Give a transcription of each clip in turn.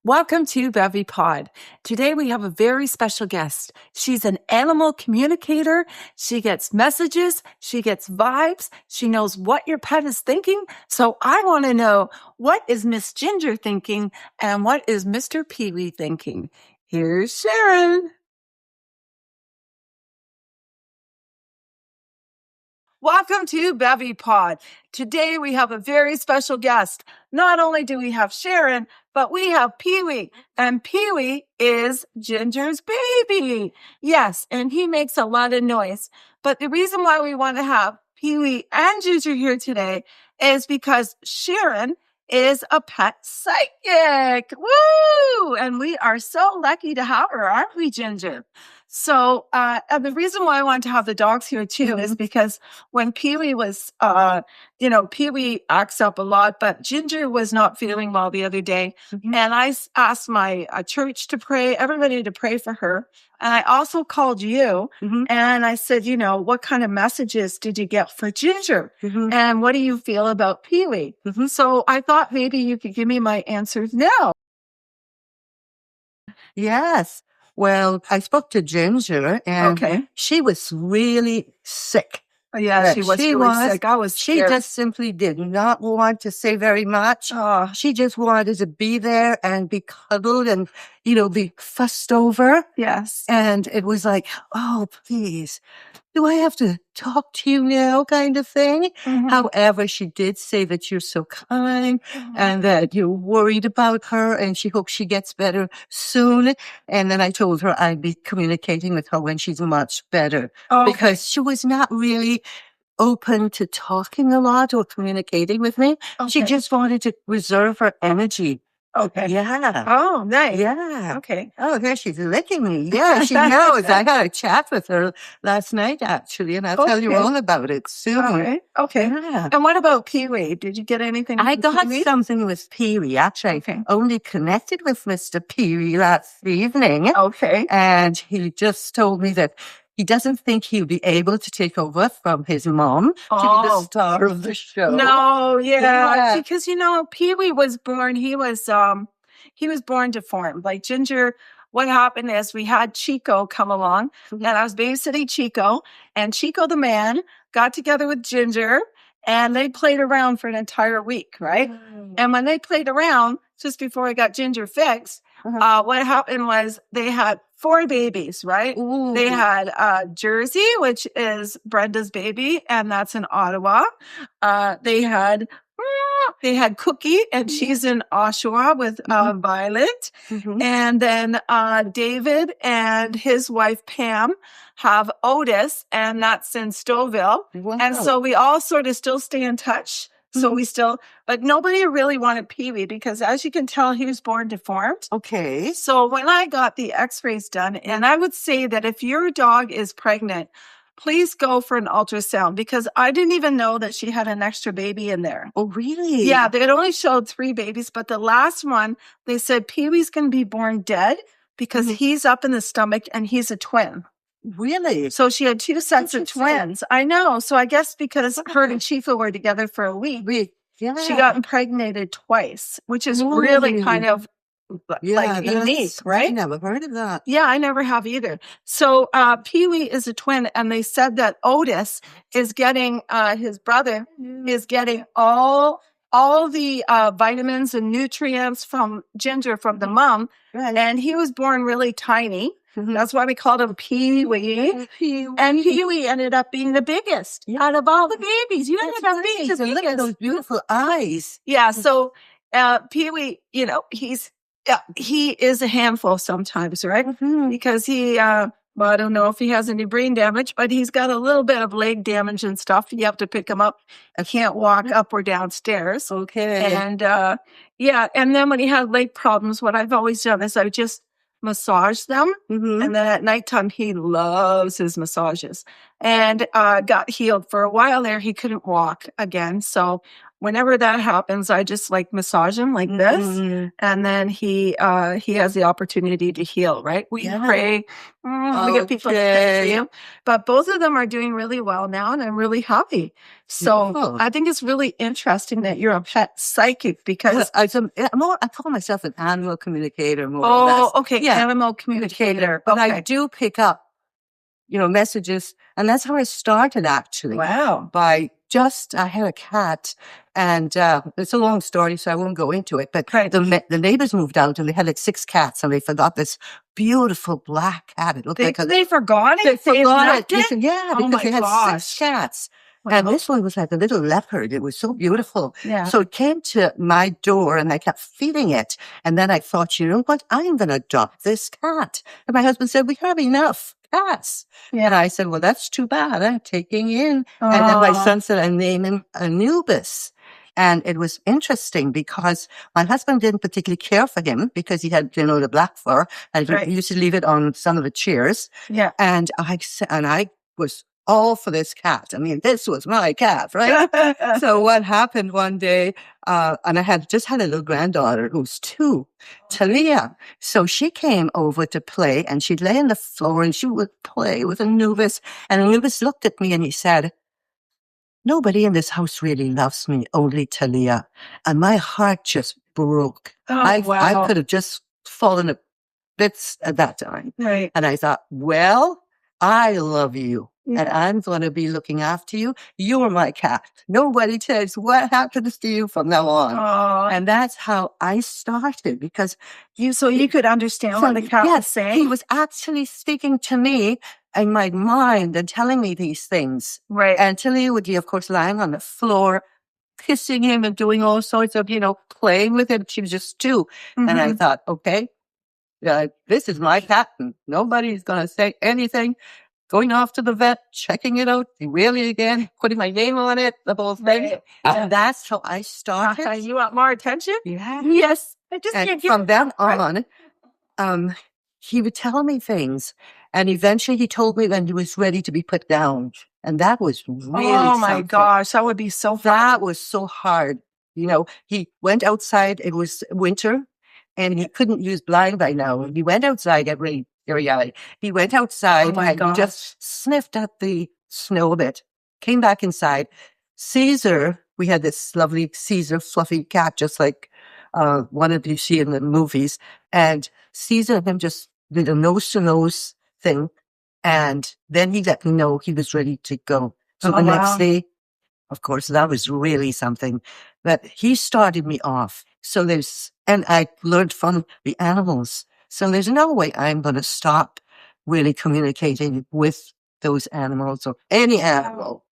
Welcome to Bevy Pod. Today we have a very special guest. She's an animal communicator. She gets messages. She gets vibes. She knows what your pet is thinking. So I want to know, what is Miss Ginger thinking and what is Mr. Pee-wee thinking? Here's Sharon. Welcome to Bevy Pod. Today we have a very special guest. Not only do we have Sharon, but we have Pee-wee. And Pee-wee is Ginger's baby. Yes, and he makes a lot of noise. But the reason why we want to have Pee-wee and Ginger here today is because Sharon is a pet psychic. Woo! And we are so lucky to have her, aren't we, Ginger? So, and the reason why I wanted to have the dogs here too is because when Pee-wee was, Pee-wee acts up a lot, but Ginger was not feeling well the other day. And I asked my church to pray, everybody to pray for her. And I also called you and I said, what kind of messages did you get for Ginger? And what do you feel about Pee-wee? So I thought maybe you could give me my answers now. Yes. Well, I spoke to Ginger and she was really sick. Yeah, she was really sick. I was scared. She just simply did not want to say very much. She just wanted to be there and be cuddled and, be fussed over. Yes. And it was like, oh, please, do I have to talk to you now kind of thing? However, she did say that you're so kind and that you're worried about her and she hopes she gets better soon. And then I told her I'd be communicating with her when she's much better because she was not really open to talking a lot or communicating with me. She just wanted to reserve her energy. Okay. Yeah. Oh, nice. Yeah. Okay. Oh, there she's licking me. Yeah, she knows. I had a chat with her last night, actually, and I'll tell you all about it soon. All right. Okay. Yeah. And what about Pee-wee? Did you get anything? I got something with Pee-wee. Actually, I only connected with Mr. Pee-wee last evening. Okay. And he just told me that he doesn't think he'll be able to take over from his mom to be the star of the show. No, yeah. Because, Pee-wee was born, he was born deformed. Like Ginger, what happened is we had Chico come along and I was babysitting Chico, and Chico the man got together with Ginger and they played around for an entire week, right? And when they played around, just before I got Ginger fixed, what happened was they had 4 babies, right? They had Jersey, which is Brenda's baby, and that's in Ottawa. They had Cookie, and she's in Oshawa with Violet. And then David and his wife Pam have Otis, and that's in Stouffville. And so we all sort of still stay in touch. So but nobody really wanted Pee-wee because, as you can tell, he was born deformed. Okay. So when I got the x-rays done, and I would say that if your dog is pregnant, please go for an ultrasound, because I didn't even know that she had an extra baby in there. Oh, really? Yeah, they had only showed 3 babies, but the last one, they said Pee-wee's going to be born dead because he's up in the stomach and he's a twin. Really? So she had 2 sets of twins. I know. So I guess because her and Chico were together for a week, she got impregnated twice, which is really kind of unique, right? I never heard of that. Yeah, I never have either. So Pee-wee is a twin, and they said that Otis is getting, his brother is getting all the vitamins and nutrients from Ginger, from the mom, and he was born really tiny. That's why we called him Pee-wee. And Pee-wee ended up being the biggest out of all the babies. You ended up being the biggest. Look at those beautiful eyes. Yeah, so Pee-wee, he is a handful sometimes, right? Because he, I don't know if he has any brain damage, but he's got a little bit of leg damage and stuff. You have to pick him up. I can't walk up or downstairs. Okay. And and then when he had leg problems, what I've always done is I would just massage them. And then at nighttime, he loves his massages, and got healed. For a while there, he couldn't walk again. So whenever that happens, I just like massage him like this. And then he has the opportunity to heal, right? We pray. We get people to pray for you. But both of them are doing really well now, and I'm really happy. So I think it's really interesting that you're a pet psychic because I call myself an animal communicator more or less. Okay. Animal communicator. But I do pick up, messages. And that's how I started, actually. Wow. I had a cat, and it's a long story, so I won't go into it. But the neighbors moved out, and they had like 6 cats, and they forgot this beautiful black cat. It looked they forgot it? They forgot it? Yeah, because they had 6 cats. Wow. And this one was like a little leopard. It was so beautiful. Yeah. So it came to my door, and I kept feeding it. And then I thought, you know what? I'm going to adopt this cat. And my husband said, we have enough cats. Yeah. And I said, well, that's too bad. I'm taking in. And then my son said, I named him Anubis. And it was interesting because my husband didn't particularly care for him because he had, the black fur, and he used to leave it on some of the chairs. Yeah. And I was all for this cat. I mean, this was my cat, right? So what happened one day, and I had just had a little granddaughter who's 2, Talia. So she came over to play, and she'd lay on the floor and she would play with Anubis. And Anubis looked at me and he said, nobody in this house really loves me, only Talia. And my heart just broke. I could have just fallen to bits at that time. Right. And I thought, well, I love you. And I'm going to be looking after you. You're my cat. Nobody tells what happens to you from now on. Aww. And that's how I started, because you could understand what the cat was saying. He was actually speaking to me in my mind and telling me these things. Right. And Talia would be, of course, lying on the floor, kissing him and doing all sorts of, playing with him. She was just 2. Mm-hmm. And I thought, okay, this is my cat, and nobody's going to say anything. Going off to the vet, checking it out, really again, putting my name on it, the whole thing. Right. And that's how I started. You want more attention? Yeah. Yes. From then on, he would tell me things. And eventually he told me when he was ready to be put down. And that was really my gosh, that would be so fun. That was so hard. He went outside. It was winter, and he couldn't use blind by now. He went outside He went outside and he just sniffed at the snow a bit, came back inside. Caesar, we had this lovely Caesar fluffy cat, just like one of you see in the movies. And Caesar and him just did a nose-to-nose thing. And then he let me know he was ready to go. So the next day, of course, that was really something. But he started me off. And I learned from the animals. So there's no way I'm going to stop really communicating with those animals or any animal.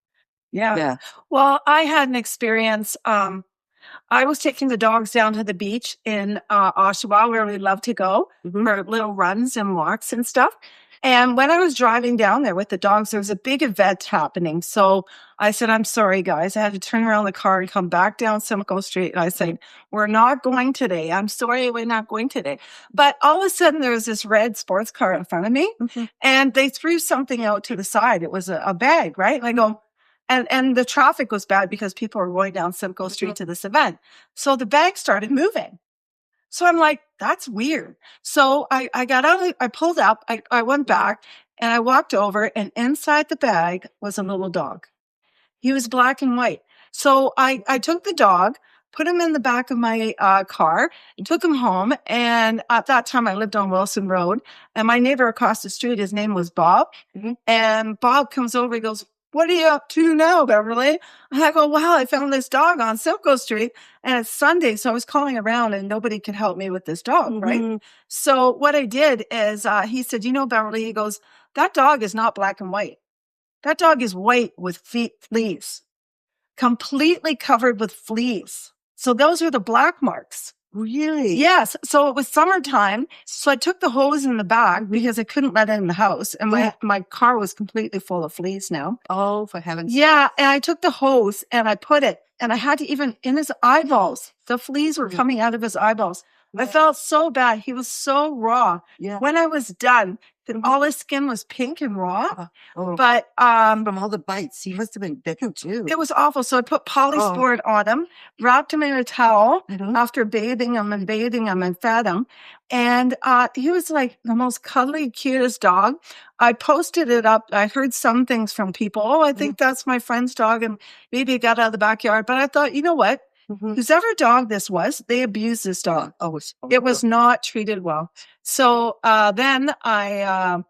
Yeah. Well, I had an experience. I was taking the dogs down to the beach in Oshawa, where we love to go for little runs and walks and stuff. And when I was driving down there with the dogs, there was a big event happening. So I said, I'm sorry, guys. I had to turn around the car and come back down Simcoe Street. And I said, we're not going today. I'm sorry, we're not going today. But all of a sudden, there was this red sports car in front of me. Mm-hmm. And they threw something out to the side. It was a bag, right? And I go, and the traffic was bad because people were going down Simcoe Street to this event. So the bag started moving. So I'm like, that's weird. So I got out, I pulled up, I went back, and I walked over, and inside the bag was a little dog. He was black and white. So I took the dog, put him in the back of my car, took him home. And at that time, I lived on Wilson Road. And my neighbor across the street, his name was Bob. Mm-hmm. And Bob comes over, he goes, what are you up to now, Beverly? And I go, wow, I found this dog on Simcoe Street, and it's Sunday. So I was calling around and nobody could help me with this dog, right? So what I did is, he said, Beverly, he goes, that dog is not black and white. That dog is white with fleas, completely covered with fleas. So those are the black marks. Really? Yes. So it was summertime. So I took the hose in the back because I couldn't let it in the house. And my car was completely full of fleas now. Oh, for heaven's sake. Yeah. And I took the hose and I put it, and I had to even in his eyeballs, the fleas were coming out of his eyeballs. I felt so bad. He was so raw. Yeah. When I was done, all his skin was pink and raw. Oh. But From all the bites, he must have been bitten too. it was awful. So I put polysporin on him, wrapped him in a towel Mhm. after bathing him and fed him. And he was like the most cuddly, cutest dog. I posted it up. I heard some things from people. Oh, I think that's my friend's dog, and maybe it got out of the backyard. But I thought, you know what? Whoever dog this was, they abused this dog. Oh, It was not treated well. So then I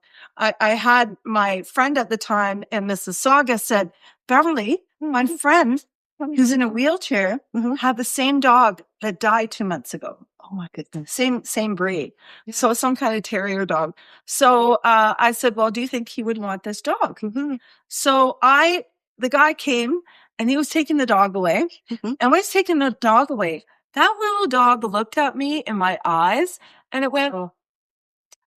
had my friend at the time in Mississauga said, Beverly, my friend who's in a wheelchair had the same dog that died 2 months ago. Oh my goodness. Same breed. So some kind of terrier dog. So I said, well, do you think he would want this dog? So the guy came and he was taking the dog away. And when he's taking the dog away, that little dog looked at me in my eyes and it went,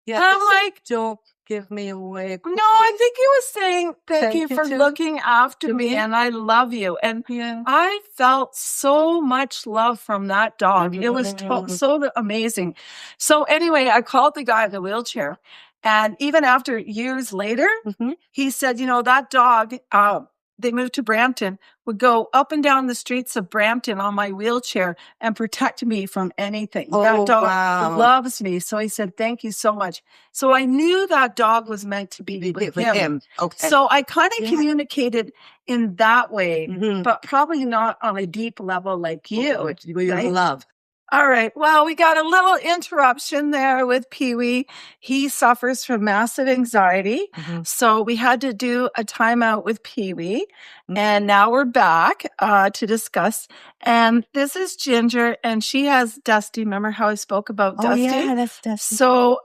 Yeah. and I'm like, don't give me away. No, I think he was saying thank you for to- looking after to me me. and I love you. And Yeah. I felt so much love from that dog. It was so amazing. So anyway, I called the guy in the wheelchair. And even after years later, he said, you know, that dog, they moved to Brampton, would go up and down the streets of Brampton on my wheelchair and protect me from anything. That dog loves me. So he said, thank you so much. So I knew that dog was meant to be with him. Okay. So I kind of communicated in that way, but probably not on a deep level like you. Right? Love. All right. Well, we got a little interruption there with Pee-wee. He suffers from massive anxiety. So we had to do a timeout with Pee-wee. And now we're back to discuss. And this is Ginger, and she has Dusty. Remember how I spoke about Dusty? Oh, yeah, that's Dusty. So,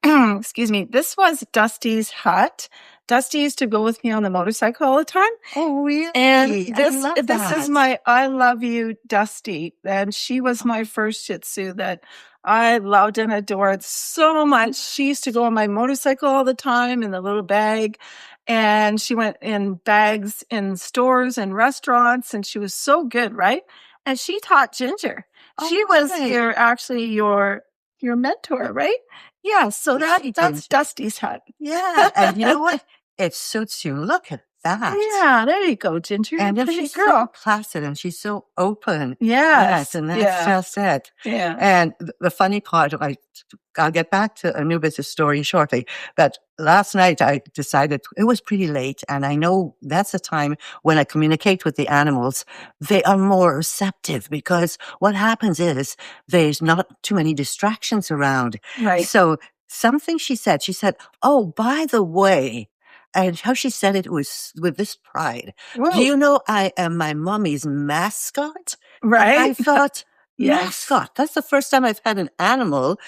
excuse me, this was Dusty's hut. Dusty used to go with me on the motorcycle all the time. Oh, really? And I love this that. is my I love you, Dusty. And she was my first Shih Tzu that I loved and adored so much. She used to go on my motorcycle all the time in the little bag. And she went in bags in stores and restaurants. And she was so good, right? And she taught Ginger. She was your mentor, right? Yeah, so that's Dusty's hut. Yeah, and you know what? It suits you. Look at that. Yeah, there you go, Ginger. And she's so placid and she's so open. Yes, and that's just it. Yeah. And the funny part, I'll get back to a new business story shortly, but last night I decided it was pretty late, and I know that's the time when I communicate with the animals. They are more receptive because what happens is there's not too many distractions around. Right. So something she said, oh, by the way, and how she said it was with this pride. Whoa. Do you know I am my mommy's mascot? Right. I thought, Yes. mascot. That's the first time I've had an animal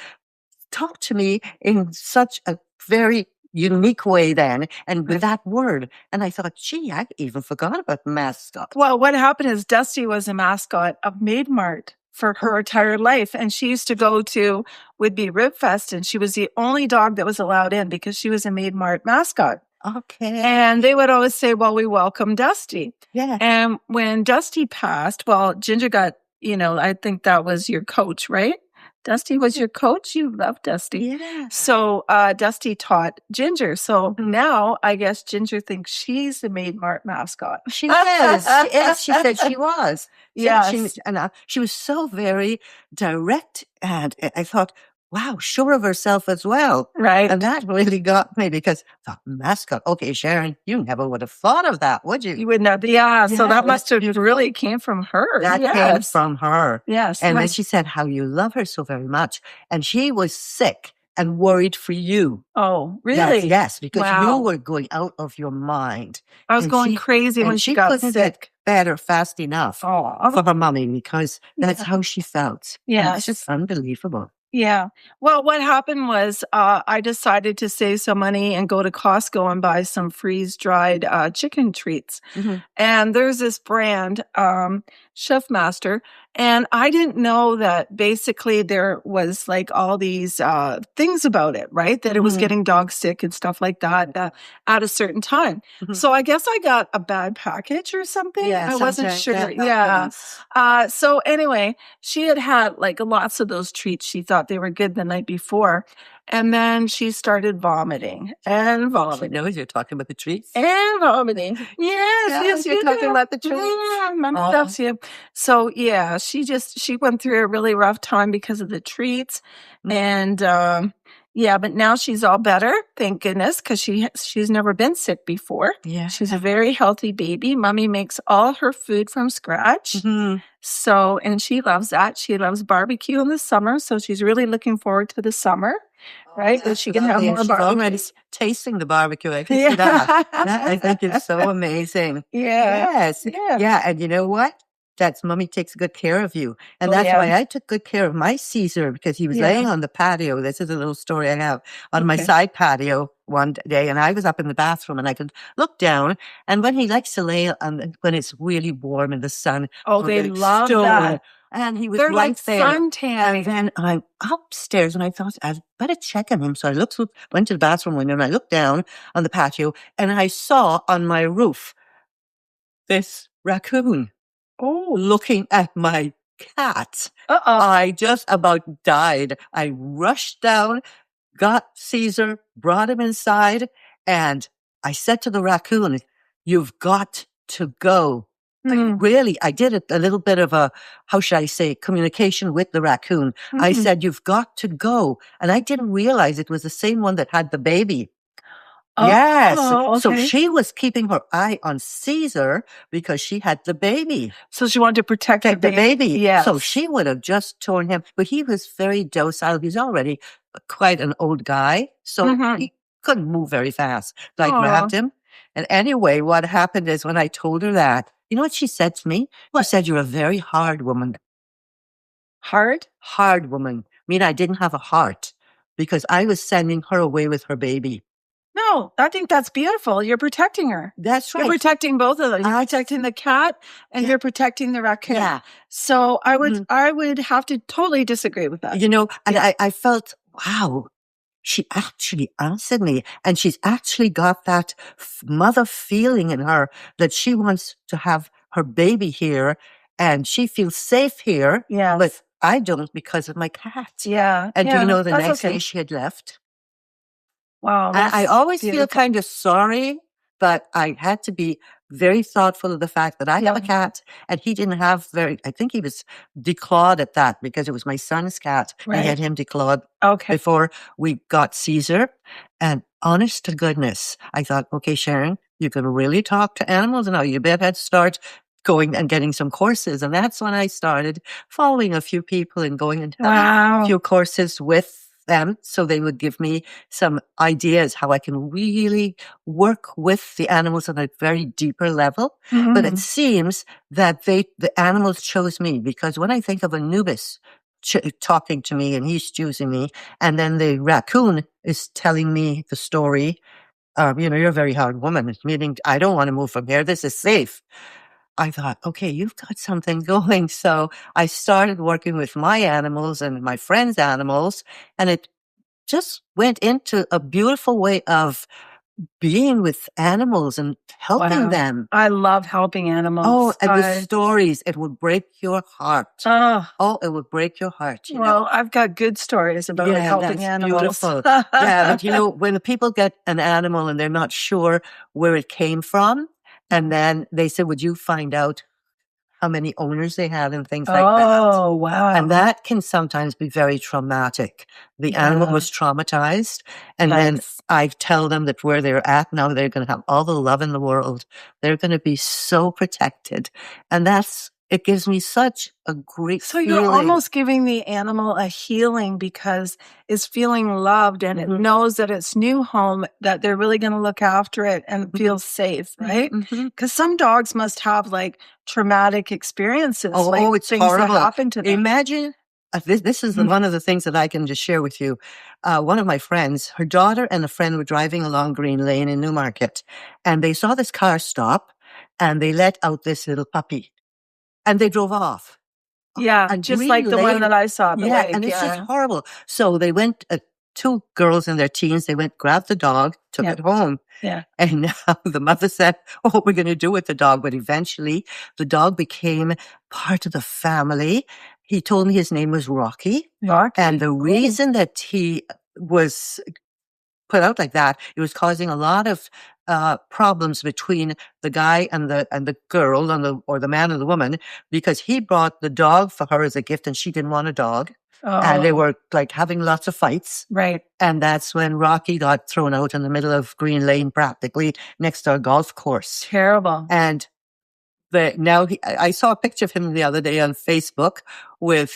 talk to me in such a very unique way then, and with that word. And I thought, gee, I even forgot about mascot. Well, what happened is Dusty was a mascot of Maid Mart for her entire life. And she used to go to Whitby Rib Fest, and she was the only dog that was allowed in because she was a Maid Mart mascot. Okay. And they would always say, well, we welcome Dusty. Yeah. And when Dusty passed, well, Ginger got, I think that was your coach, right? Dusty was your coach. You love Dusty. Yeah. So Dusty taught Ginger. So now I guess Ginger thinks she's the Maid Mart mascot. She is. She is. She said she was. Yes. She was so very direct. And I thought, wow, sure of herself as well. Right. And that really got me because I thought, mascot. Okay, Sharon, you never would have thought of that, would you? You would not. Yeah. So that must have really came from her. That came from her. Yes. And then she said how you love her so very much. And she was sick and worried for you. Oh, really? Yes, because you were going out of your mind. I was going crazy when she got sick. Get better fast enough for her mommy because that's how she felt. Yeah. It's just unbelievable. Yeah. Well, what happened was I decided to save some money and go to Costco and buy some freeze-dried chicken treats. And there's this brand, Chef Master, And I didn't know that basically there was like all these things about it, right? That it was getting dog sick and stuff like that at a certain time. So I guess I got a bad package or something. Yeah, I wasn't sometimes sure. that Yeah. happens. So anyway, she had like lots of those treats. She thought they were good the night before. And then she started vomiting and She vomiting knows you're talking about the treats. and vomiting. Yes, you're you talking do. about the treats. Mom loves you. So yeah, she went through a really rough time because of the treats. And yeah, but now she's all better, thank goodness, because she's never been sick before. Yeah. She's a very healthy baby. Mommy makes all her food from scratch. So, and she loves that. She loves barbecue in the summer, so she's really looking forward to the summer, right? That she can have more She's barbecue. already tasting the barbecue. I can see that. That I think is so amazing. Yeah. Yes. Yeah. Yeah. And you know what? That's mommy takes good care of you. And Oh, that's yeah. why I took good care of my Caesar, because he was Yeah. laying on the patio. This is a little story I have on my Okay. side patio one day. And I was up in the bathroom and I could look down. And when he likes to lay on, when it's really warm in the sun. Oh, they the love stone, that. And he was They're right like there. suntan. And then I'm upstairs and I thought, I'd better check on him. So I went to the bathroom window and I looked down on the patio and I saw on my roof this raccoon looking at my cat. I just about died. I rushed down, got Caesar, brought him inside, and I said to the raccoon, "You've got to go." Really, I did a little bit of a, how should I say, communication with the raccoon. I said, "You've got to go." And I didn't realize it was the same one that had the baby. Yes. So Okay. she was keeping her eye on Caesar because she had the baby. So she wanted to protect the baby. Yes. So she would have just torn him, but he was very docile. He's already quite an old guy, so he couldn't move very fast. So I grabbed him. And anyway, what happened is when I told her that, you know what she said to me? She said, "You're a very hard woman." Hard? Hard woman. I mean, I didn't have a heart because I was sending her away with her baby. No, I think that's beautiful. You're protecting her. That's right. You're protecting both of them. You're protecting the cat and you're protecting the raccoon. Yeah. So I would have to totally disagree with that. You know, and I felt, wow, she actually answered me, and she's actually got that mother feeling in her that she wants to have her baby here and she feels safe here. Yes. But I don't because of my cat. Yeah. And do you know the that's next okay. day she had left? Wow. I always beautiful. feel kind of sorry, but I had to be very thoughtful of the fact that I have a cat and he didn't have I think he was declawed at that because it was my son's cat. Right. And he had him declawed Okay. before we got Caesar. And honest to goodness, I thought, okay, Sharon, you can really talk to animals now. You better start going and getting some courses. And that's when I started following a few people and going and having a few courses with them so they would give me some ideas how I can really work with the animals on a very deeper level. But it seems that the animals chose me because when I think of Anubis talking to me and he's choosing me, and then the raccoon is telling me the story, you're a very hard woman, meaning I don't want to move from here. This is safe. I thought, okay, you've got something going. So I started working with my animals and my friends' animals, and it just went into a beautiful way of being with animals and helping them. I love helping animals. Oh, and the stories, it would break your heart. Oh, it would break your heart. Well, I've got good stories about helping animals. Beautiful. Yeah, but when the people get an animal and they're not sure where it came from, and then they say, would you find out how many owners they had and things like that? Oh, wow. And that can sometimes be very traumatic. The animal was traumatized. And then I tell them that where they're at now, they're going to have all the love in the world. They're going to be so protected. And it gives me such a great feeling. So you're almost giving the animal a healing because it's feeling loved and it knows that its new home, that they're really going to look after it and feel safe, right? Because some dogs must have like traumatic experiences. Oh, it's things horrible. that happen to them. Imagine, this is one of the things that I can just share with you. One of my friends, her daughter and a friend were driving along Green Lane in Newmarket, and they saw this car stop, and they let out this little puppy. And they drove off. Yeah, a just green like the one lane. that I saw, the Yeah, lake. and it's just Yeah. horrible. So they went, two girls in their teens, they went, grabbed the dog, took Yeah. it home. Yeah. And now the mother said, "Oh, what we're going to do with the dog?" But eventually the dog became part of the family. He told me his name was Rocky. Rocky. And the reason that he was put out like that, it was causing a lot of problems between the guy and the girl or the man and the woman, because he brought the dog for her as a gift and she didn't want a dog. And they were like having lots of fights. Right. And that's when Rocky got thrown out in the middle of Green Lane, practically next to a golf course. Terrible. And I saw a picture of him the other day on Facebook with,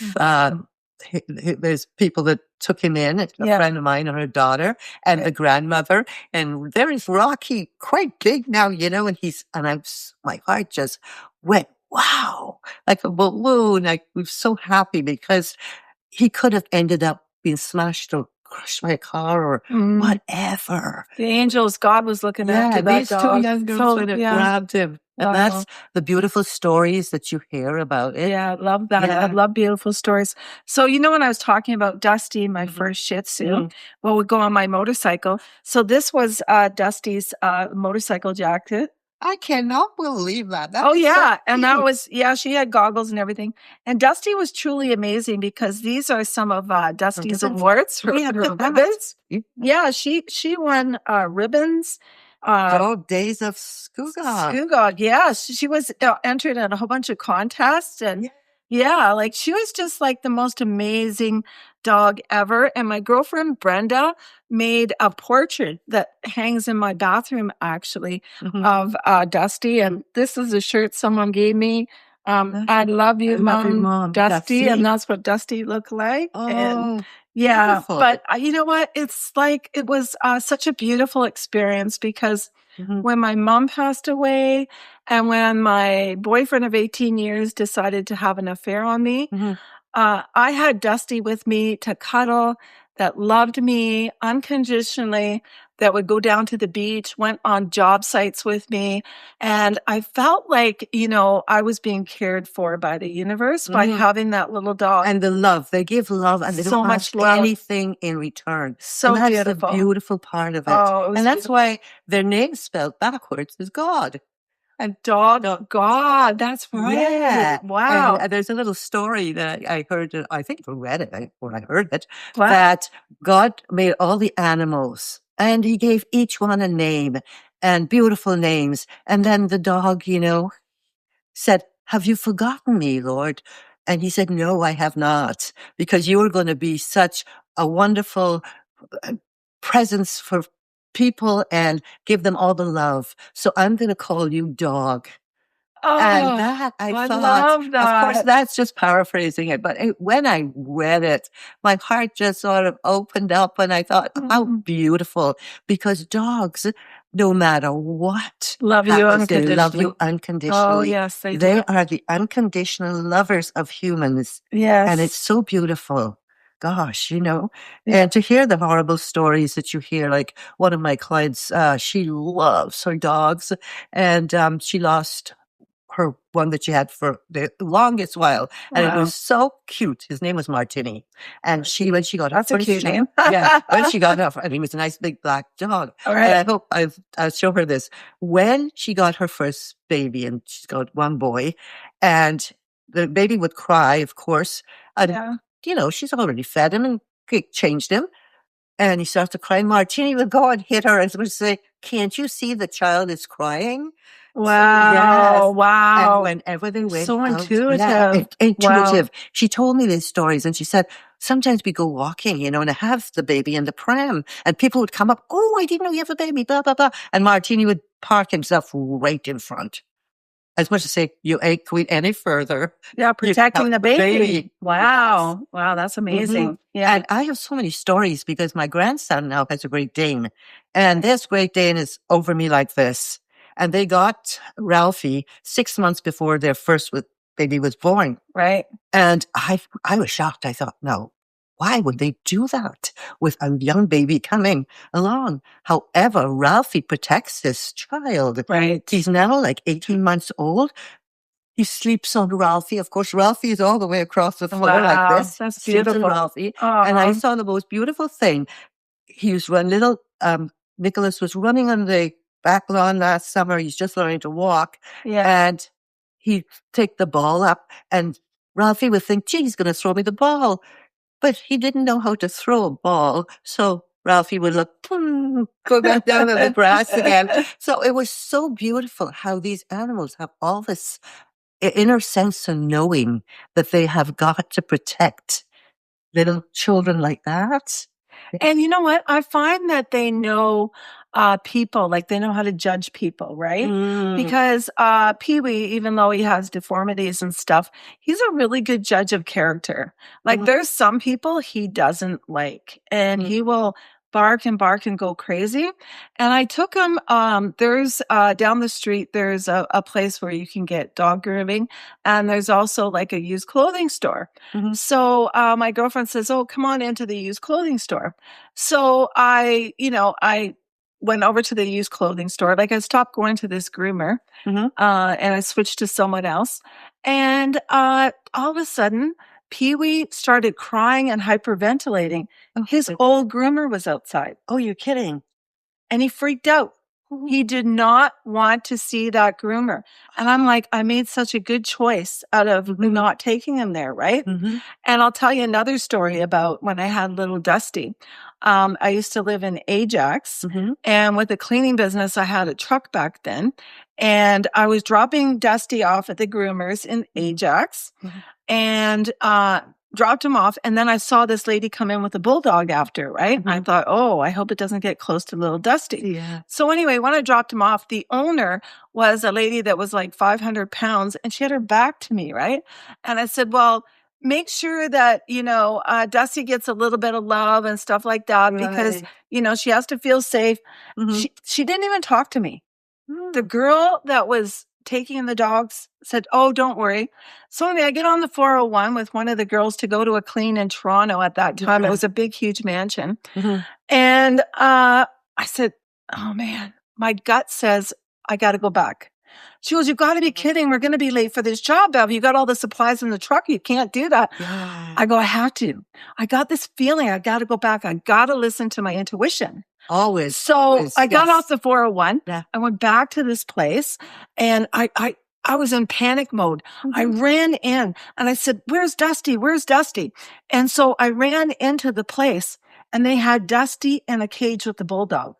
there's people that took him in, a friend of mine and her daughter and the grandmother. And there is Rocky, quite big now, my heart just went, wow, like a balloon. I was so happy because he could have ended up being smashed or crushed by a car or whatever. The angels, God was looking after that these dog. two young girls would have grabbed him. And that's the beautiful stories that you hear about it. Yeah, I love that. I love beautiful stories. So, when I was talking about Dusty, my first Shih Tzu, would go on my motorcycle. So this was Dusty's motorcycle jacket. I cannot believe that. Oh, yeah. And that was, she had goggles and everything. And Dusty was truly amazing because these are some of Dusty's awards. Her ribbons. Yeah, she won ribbons. Days of Skoogog. Skoogog, yeah. She was entered in a whole bunch of contests. And like she was just like the most amazing dog ever. And my girlfriend Brenda made a portrait that hangs in my bathroom, actually, of Dusty. And this is a shirt someone gave me. I love you, Mom, Dusty. And that's what Dusty looked like. And beautiful. but you know what? It's like, it was such a beautiful experience because when my mom passed away and when my boyfriend of 18 years decided to have an affair on me, I had Dusty with me to cuddle, that loved me unconditionally, that would go down to the beach, went on job sites with me. And I felt like, I was being cared for by the universe by having that little dog. And the love. They give love and they So don't much ask love. anything in return. So and that's beautiful. the beautiful part of it. Oh, it was and that's why their name spelled backwards is God. And dog, God, that's right. Yeah. Wow. And there's a little story that I heard, I think I read it, or I heard it, What? that God made all the animals and he gave each one a name and beautiful names. And then the dog, said, "Have you forgotten me, Lord?" And he said, "No, I have not, because you are going to be such a wonderful presence for people and give them all the love. So I'm going to call you Dog." And that I thought, love that. of course, that's just paraphrasing it. But when I read it, my heart just sort of opened up and I thought, how beautiful, because dogs, no matter what, Love you happens, they unconditionally. love you unconditionally. Oh, yes, they do. They are the unconditional lovers of humans. Yes. And it's so beautiful. Gosh, and to hear the horrible stories that you hear, like one of my clients, she loves her dogs and she lost her one that she had for the longest while. And it was so cute. His name was Martini. And when she got her That's a first cute child- name. when she got her, and he was a nice big black dog. All right. And I hope I'll show her this. When she got her first baby, and she's got one boy, and the baby would cry, of course. And, she's already fed him and changed him. And he starts to cry. Martini would go and hit her and would say, "Can't you see the child is crying?" Wow. Wow. And whenever they went So out, intuitive. intuitive. Wow. She told me these stories and she said, sometimes we go walking, and I have the baby in the pram and people would come up, "Oh, I didn't know you have a baby, blah, blah, blah." And Martini would park himself right in front. As much as say, you ain't going any further. Yeah, protecting the baby. Baby. Wow. Wow, that's amazing. Yeah. And I have so many stories because my grandson now has a Great Dane. And this Great Dane is over me like this. And they got Ralphie 6 months before their first baby was born. Right. And I was shocked. I thought, no, why would they do that with a young baby coming along? However, Ralphie protects this child. Right. He's now like 18 months old. He sleeps on Ralphie. Of course, Ralphie is all the way across the floor like this. That's Sleeps on beautiful. Ralphie. And I saw the most beautiful thing. He was Nicholas was running on the back lawn last summer. He's just learning to walk. Yeah. And he'd take the ball up and Ralphie would think, gee, he's going to throw me the ball. But he didn't know how to throw a ball. So Ralphie would look, go back down in the grass again. So it was so beautiful how these animals have all this inner sense of knowing that they have got to protect little children like that. And you know what? I find that they know people, like they know how to judge people, right? Because Pee-wee, even though he has deformities and stuff, he's a really good judge of character. Like there's some people he doesn't like, and he will bark and go crazy. And I took him, there's down the street, there's a place where you can get dog grooming, and there's also like a used clothing store. So my girlfriend says, oh, come on into the used clothing store. So I went over to the used clothing store. Like I stopped going to this groomer, and I switched to someone else. And all of a sudden, Pee-wee started crying and hyperventilating. His old groomer was outside. Oh, you're kidding. And he freaked out. He did not want to see that groomer. And I'm like, I made such a good choice out of not taking him there, right? And I'll tell you another story about when I had little Dusty. I used to live in Ajax, and with the cleaning business, I had a truck back then. And I was dropping Dusty off at the groomers in Ajax. And dropped him off. And then I saw this lady come in with a bulldog after, right? And I thought, oh, I hope it doesn't get close to little Dusty. Yeah. So anyway, when I dropped him off, the owner was a lady that was like 500 pounds, and she had her back to me, right? And I said, well, make sure that, Dusty gets a little bit of love and stuff like that, because, she has to feel safe. She didn't even talk to me. The girl that was taking the dogs said, oh, don't worry. So anyway, I get on the 401 with one of the girls to go to a clean in Toronto at that time. It was a big, huge mansion. And I said, oh man, my gut says I got to go back. She goes, you've got to be kidding. We're going to be late for this job, Bev. You got all the supplies in the truck. You can't do that. I go, I have to. I got this feeling. I got to go back. I got to listen to my intuition. Always. So I got off the 401. I went back to this place, and I was in panic mode. I ran in and I said, where's Dusty? Where's Dusty? And so I ran into the place, and they had Dusty in a cage with the bulldog.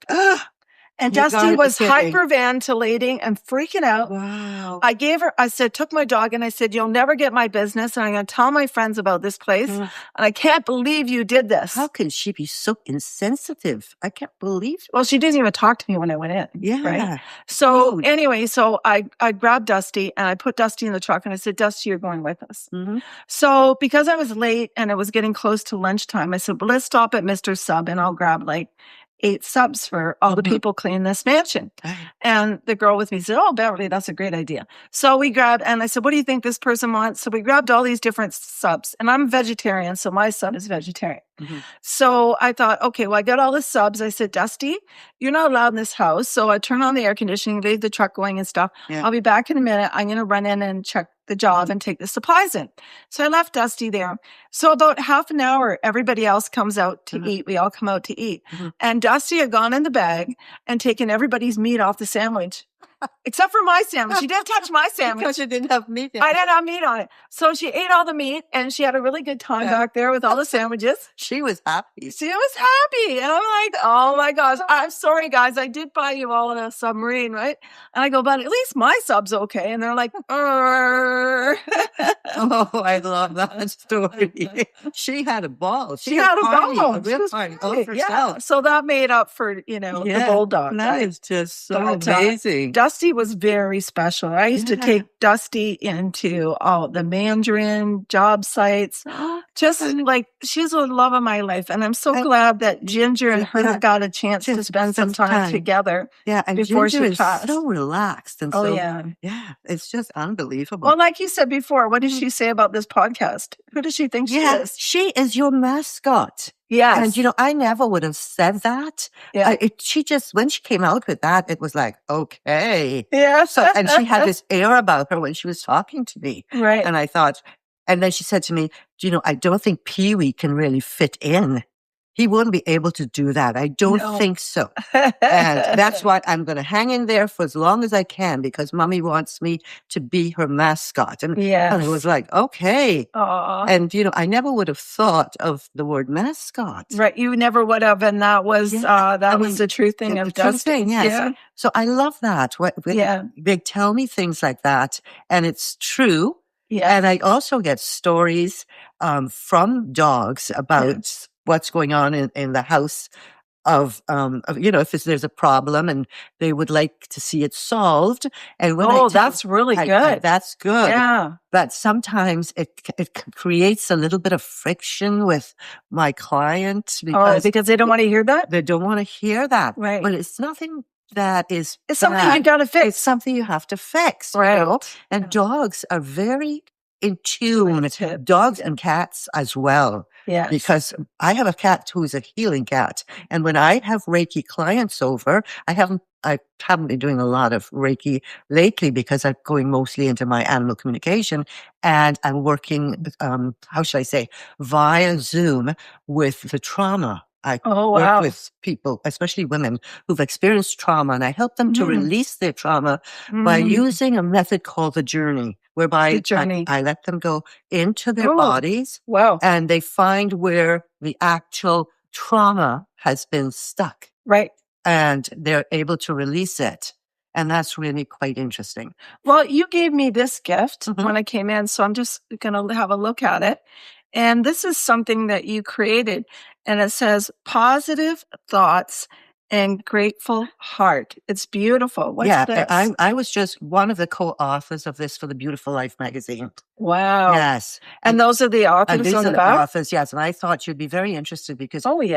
And Dusty was hyperventilating and freaking out. Wow. Took my dog and I said, you'll never get my business, and I'm going to tell my friends about this place. And I can't believe you did this. How can she be so insensitive? I can't believe it. Well, she didn't even talk to me when I went in. Yeah. Right? So anyway, so I grabbed Dusty and I put Dusty in the truck, and I said, Dusty, you're going with us. So because I was late and it was getting close to lunchtime, I said, well, let's stop at Mr. Sub and I'll grab like 8 subs for all the people cleaning this mansion. And the girl with me said, oh, Beverly, that's a great idea. So we grabbed, and I said, what do you think this person wants? So we grabbed all these different subs, and I'm vegetarian, so my sub is vegetarian. So I thought, okay, well, I got all the subs. I said, Dusty, you're not allowed in this house. So I turn on the air conditioning, leave the truck going and stuff. I'll be back in a minute. I'm going to run in and check the job and take the supplies in. So I left Dusty there. So about half an hour, everybody else comes out to eat. We all come out to eat. And Dusty had gone in the bag and taken everybody's meat off the sandwich. Except for my sandwich. She didn't touch my sandwich. Because you didn't have meat in it. I didn't have meat on it. So she ate all the meat, and she had a really good time back there with all the sandwiches. She was happy. She was happy. And I'm like, oh my gosh, I'm sorry, guys. I did buy you all in a submarine, right? And I go, but at least my sub's okay. And they're like, oh, I love that story. She had a ball. She had a ball. A real party all herself. So that made up for, the bulldog. That is just so amazing. Dusty was very special. I used to take Dusty into all the Mandarin job sites. Just like, she's the love of my life. And I'm so glad that Ginger and her got a chance to spend some time together. Yeah, and before Ginger she passed. is so relaxed. And yeah, it's just unbelievable. Well, like you said before, what did she say about this podcast? Who does she think she is? She is your mascot. Yes. And, I never would have said that. Yeah. When she came out with that, it was like, okay. Yeah. So, and she had this air about her when she was talking to me. Right. And I thought, and then she said to me, I don't think Pee-wee can really fit in. He wouldn't be able to do that. I don't think so. And that's what I'm going to hang in there for as long as I can because mommy wants me to be her mascot. And it was like, okay. Aww. And, I never would have thought of the word mascot. Right. You never would have. And that was, was the true thing of Dustin. Yes. Yeah. So I love that. They tell me things like that and it's true. Yeah. And I also get stories, from dogs about what's going on in the house of if there's a problem and they would like to see it solved. And when that's really good. That's good. Yeah. But sometimes it creates a little bit of friction with my client because they don't want to hear that? They don't want to hear that. Right. But it's nothing that is It's something you got to fix. It's something you have to fix. Right. And dogs are very in tune. Dogs and cats as well. Yes. Because I have a cat who's a healing cat. And when I have Reiki clients over, I haven't been doing a lot of Reiki lately because I'm going mostly into my animal communication and I'm working, via Zoom with the trauma. I work with people, especially women who've experienced trauma, and I help them to release their trauma by using a method called the journey, whereby I let them go into their bodies and they find where the actual trauma has been stuck. Right. And they're able to release it. And that's really quite interesting. Well, you gave me this gift when I came in, so I'm just going to have a look at it. And this is something that you created, and it says positive thoughts and grateful heart. It's beautiful. What's this? I was just one of the co-authors of this for the Beautiful Life magazine. Wow. Yes. And those are the authors these on are the back? The authors, yes. And I thought you'd be very interested because with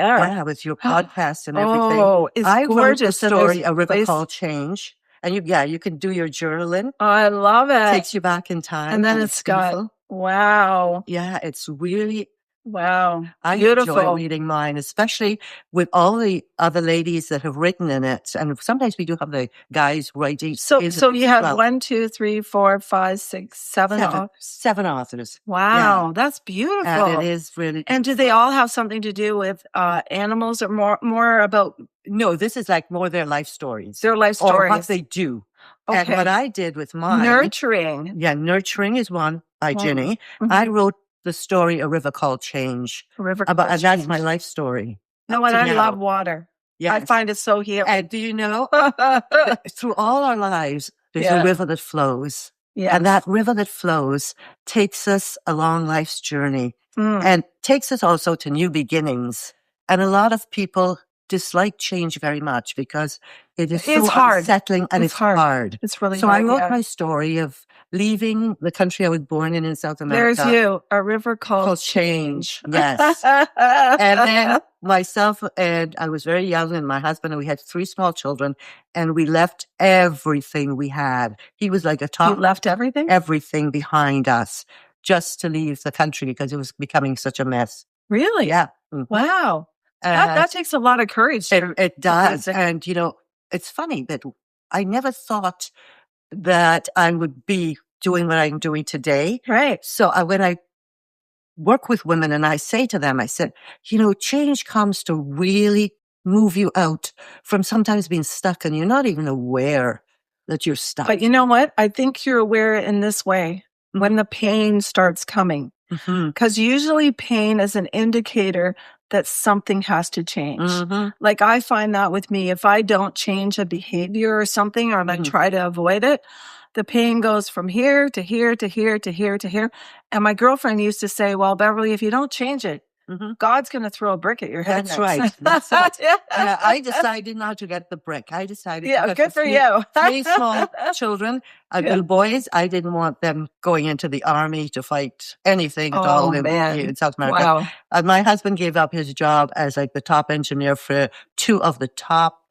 your podcast and everything. Oh, it's I gorgeous. wrote the story, A River Called Change. And you can do your journaling. Oh, I love it. It takes you back in time. And then it's got, wow. Yeah, it's really, wow. I enjoy reading mine, especially with all the other ladies that have written in it. And sometimes we do have the guys writing. So you have 1, 2, 3, 4, 5, 6, 7 authors? 7 authors. Wow, that's beautiful. And it is really And do they all have something to do with animals or more about? No, this is like more their life stories. Their life stories. Or what they do. Okay. And what I did with mine. Nurturing. Yeah, Nurturing is one by Ginny. I wrote the story, A River Called Change. A River Called Change. And that's my life story. No, and I love water. Yes. I find it so healing. And do you know, through all our lives, there's a river that flows. Yes. And that river that flows takes us along life's journey and takes us also to new beginnings. And a lot of people dislike change very much because it's hard. Unsettling and it's hard. It's really hard. So I wrote my story of leaving the country I was born in South America. There's you, A River Called Change. Yes. And then myself and I was very young and my husband and we had 3 small children and we left everything we had. He was like a top. You left everything? Everything behind us just to leave the country because it was becoming such a mess. Really? Yeah. Wow. That takes a lot of courage. It does. And, it's funny that I never thought that I would be doing what I'm doing today. Right. So when I work with women and I say to them, I said, change comes to really move you out from sometimes being stuck and you're not even aware that you're stuck. But you know what? I think you're aware in this way when the pain starts coming. Because usually pain is an indicator that something has to change. Like I find that with me, if I don't change a behavior or something, or like try to avoid it, the pain goes from here to here to here to here to here. And my girlfriend used to say, well, Beverly, if you don't change it, God's going to throw a brick at your head. That's right. That's it. I decided not to get the brick. I decided. Yeah, good for you. 3 small children, little boys. I didn't want them going into the army to fight anything at all in South America. Wow. And my husband gave up his job as like the top engineer for 2 of the top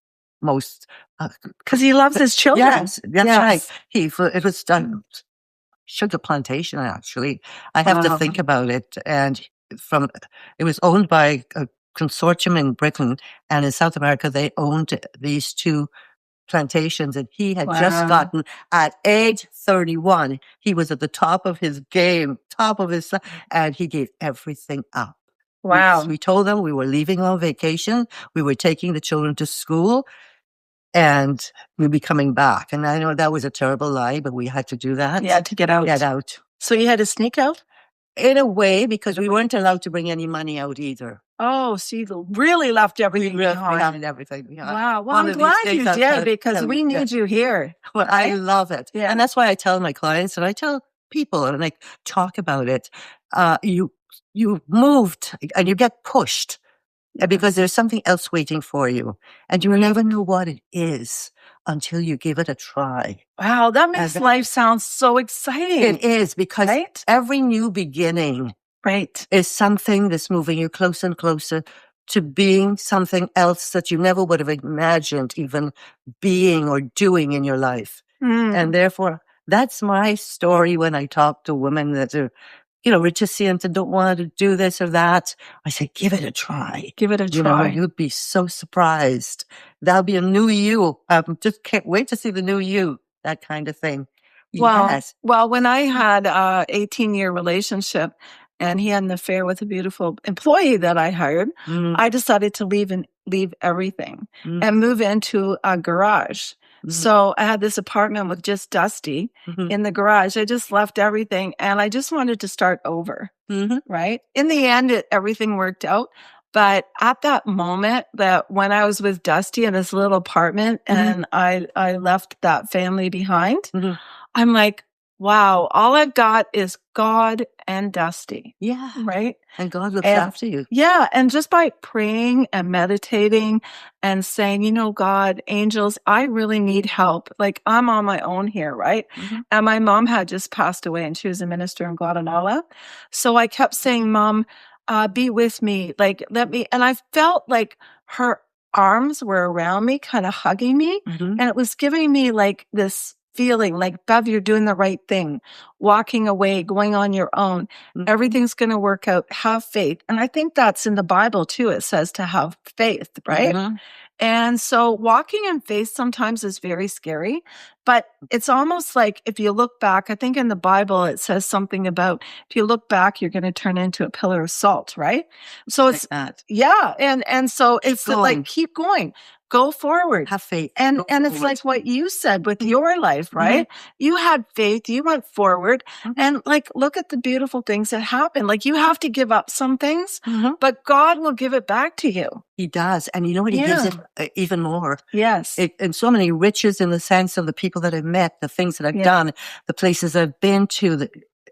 most. Because he loves his children. Yes, that's right. It was done. Sugar plantation, actually. I have to think about it. And it was owned by a consortium in Britain, and in South America, they owned these two plantations, and he had just gotten, at age 31, he was at the top of his game, and he gave everything up. Wow. We told them we were leaving on vacation. We were taking the children to school, and we'd be coming back. And I know that was a terrible lie, but we had to do that. Yeah, to get out. Get out. So you had to sneak out? In a way, because we weren't allowed to bring any money out either. Oh, so you really left everything behind. We had everything behind. Wow. Well, I'm glad you did, because we need you here. Well, I love it. Yeah. And that's why I tell my clients, and I tell people, and I talk about it. You moved and you get pushed because there's something else waiting for you, and you will never know what it is until you give it a try. Wow, that makes life sound so exciting. It is, because every new beginning is something that's moving you closer and closer to being something else that you never would have imagined even being or doing in your life. And therefore, that's my story when I talk to women that are, reticent and don't want to do this or that. I say, give it a try. Give it a try. You'd be so surprised. That'll be a new you. I just can't wait to see the new you, that kind of thing. Well, when I had a 18-year relationship and he had an affair with a beautiful employee that I hired, I decided to leave everything and move into a garage. So I had this apartment with just Dusty in the garage. I just left everything and I just wanted to start over, right? In the end, everything worked out. But at that moment, that when I was with Dusty in this little apartment and I left that family behind, I'm like, wow, all I've got is God and Dusty. Yeah. Right? And God looks after you. Yeah. And just by praying and meditating and saying, God, angels, I really need help. Like, I'm on my own here, right? And my mom had just passed away and she was a minister in Guatemala. So I kept saying, Mom, be with me. Like, let me. And I felt like her arms were around me, kind of hugging me. And it was giving me like this feeling like, Bev, you're doing the right thing, walking away, going on your own. Everything's going to work out. Have faith. And I think that's in the Bible too. It says to have faith, right? And so walking in faith sometimes is very scary, but it's almost like if you look back, I think in the Bible, it says something about if you look back, you're going to turn into a pillar of salt, right? So it's, yeah. And so it's like, keep going. Go forward. Have faith. And it's like what you said with your life, right? You had faith. You went forward and like, look at the beautiful things that happen. Like you have to give up some things, but God will give it back to you. He does. And you know what? He gives it even more. Yes. And so many riches in the sense of the people that I've met, the things that I've done, the places I've been to,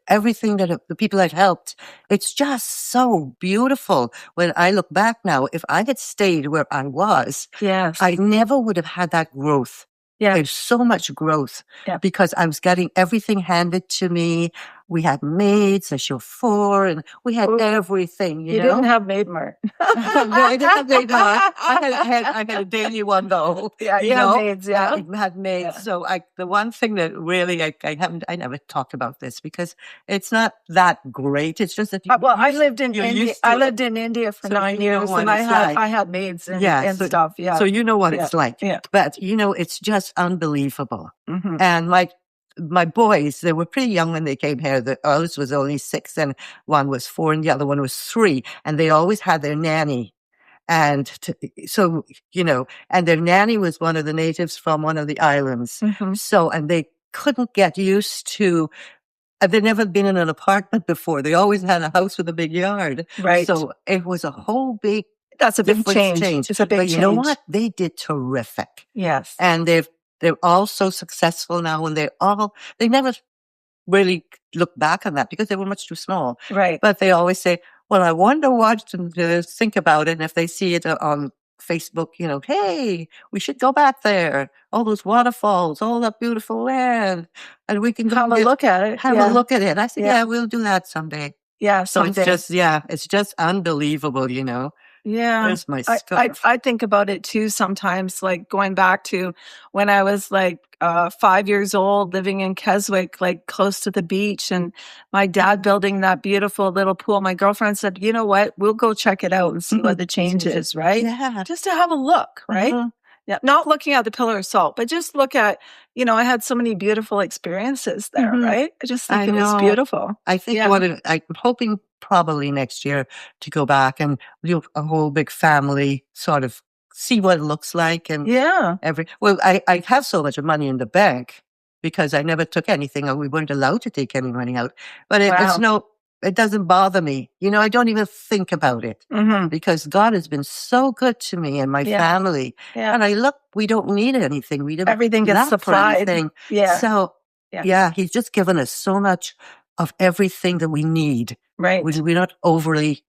everything that the people I've helped. It's just so beautiful. When I look back now, if I had stayed where I was, I never would have had that growth. There's so much growth because I was getting everything handed to me. We had maids, a chauffeur, and we had everything. You know? Didn't have maid mart. No, I didn't have maid mart. I had a daily one though. Yeah, you had maids. Yeah, I had maids. So the one thing that really I never talked about this because it's not that great. It's just that I lived in India. I lived in India for 9 years, and I had maids and stuff. Yeah, so you know what it's like. Yeah. But it's just unbelievable. And my boys, they were pretty young when they came here. The eldest was only 6 and one was 4 and the other one was 3. And they always had their nanny. And and their nanny was one of the natives from one of the islands. So, and they couldn't get used to, they'd never been in an apartment before. They always had a house with a big yard. Right. So it was a whole big, that's a big change. It's a big change. But you know what? They did terrific. Yes. And they're all so successful now, and they never really look back on that because they were much too small. Right. But they always say, well, I wonder what to think about it. And if they see it on Facebook, hey, we should go back there. All those waterfalls, all that beautiful land. And we can have a look at it. Have a look at it. I said, we'll do that someday. Yeah, So someday. it's just unbelievable, Yeah. There's my I, scarf. I think about it too sometimes, like going back to when I was like 5 years old, living in Keswick, like close to the beach, and my dad building that beautiful little pool. My girlfriend said, you know what, we'll go check it out and see what the change is, right? Yeah. Just to have a look, right? Yeah, not looking at the pillar of salt, but just look at, I had so many beautiful experiences there, right? I just think I it was know. beautiful. I think Yeah. I'm hoping probably next year to go back and do a whole big family sort of see what it looks like. And Yeah. I have so much money in the bank because I never took anything, or we weren't allowed to take any money out. But it doesn't bother me. I don't even think about it because God has been so good to me and my family. Yeah. And we don't need anything. We don't Everything gets lack for supplied. anything. Yeah. So, Yeah. He's just given us so much of everything that we need. Right. We're not overly,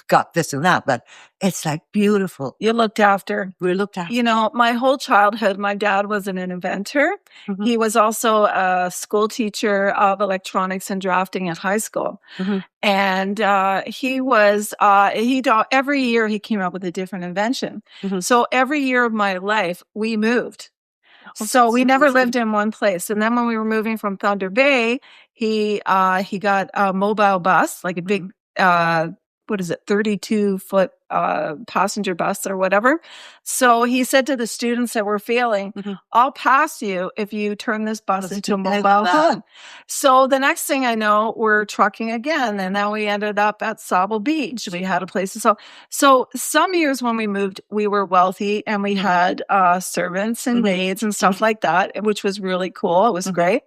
got this and that, but it's like beautiful. You're looked after. We're looked after. My whole childhood, my dad was an inventor. He was also a school teacher of electronics and drafting at high school. And every year he came up with a different invention. So every year of my life, we moved. So we never lived in one place. And then when we were moving from Thunder Bay, he got a mobile bus, like a big, 32-foot passenger bus or whatever. So he said to the students that were failing, I'll pass you if you turn this bus into a mobile home. So the next thing I know, we're trucking again. And now we ended up at Sable Beach. We had a place to sell. So some years when we moved, we were wealthy and we had servants and maids and stuff like that, which was really cool. It was great.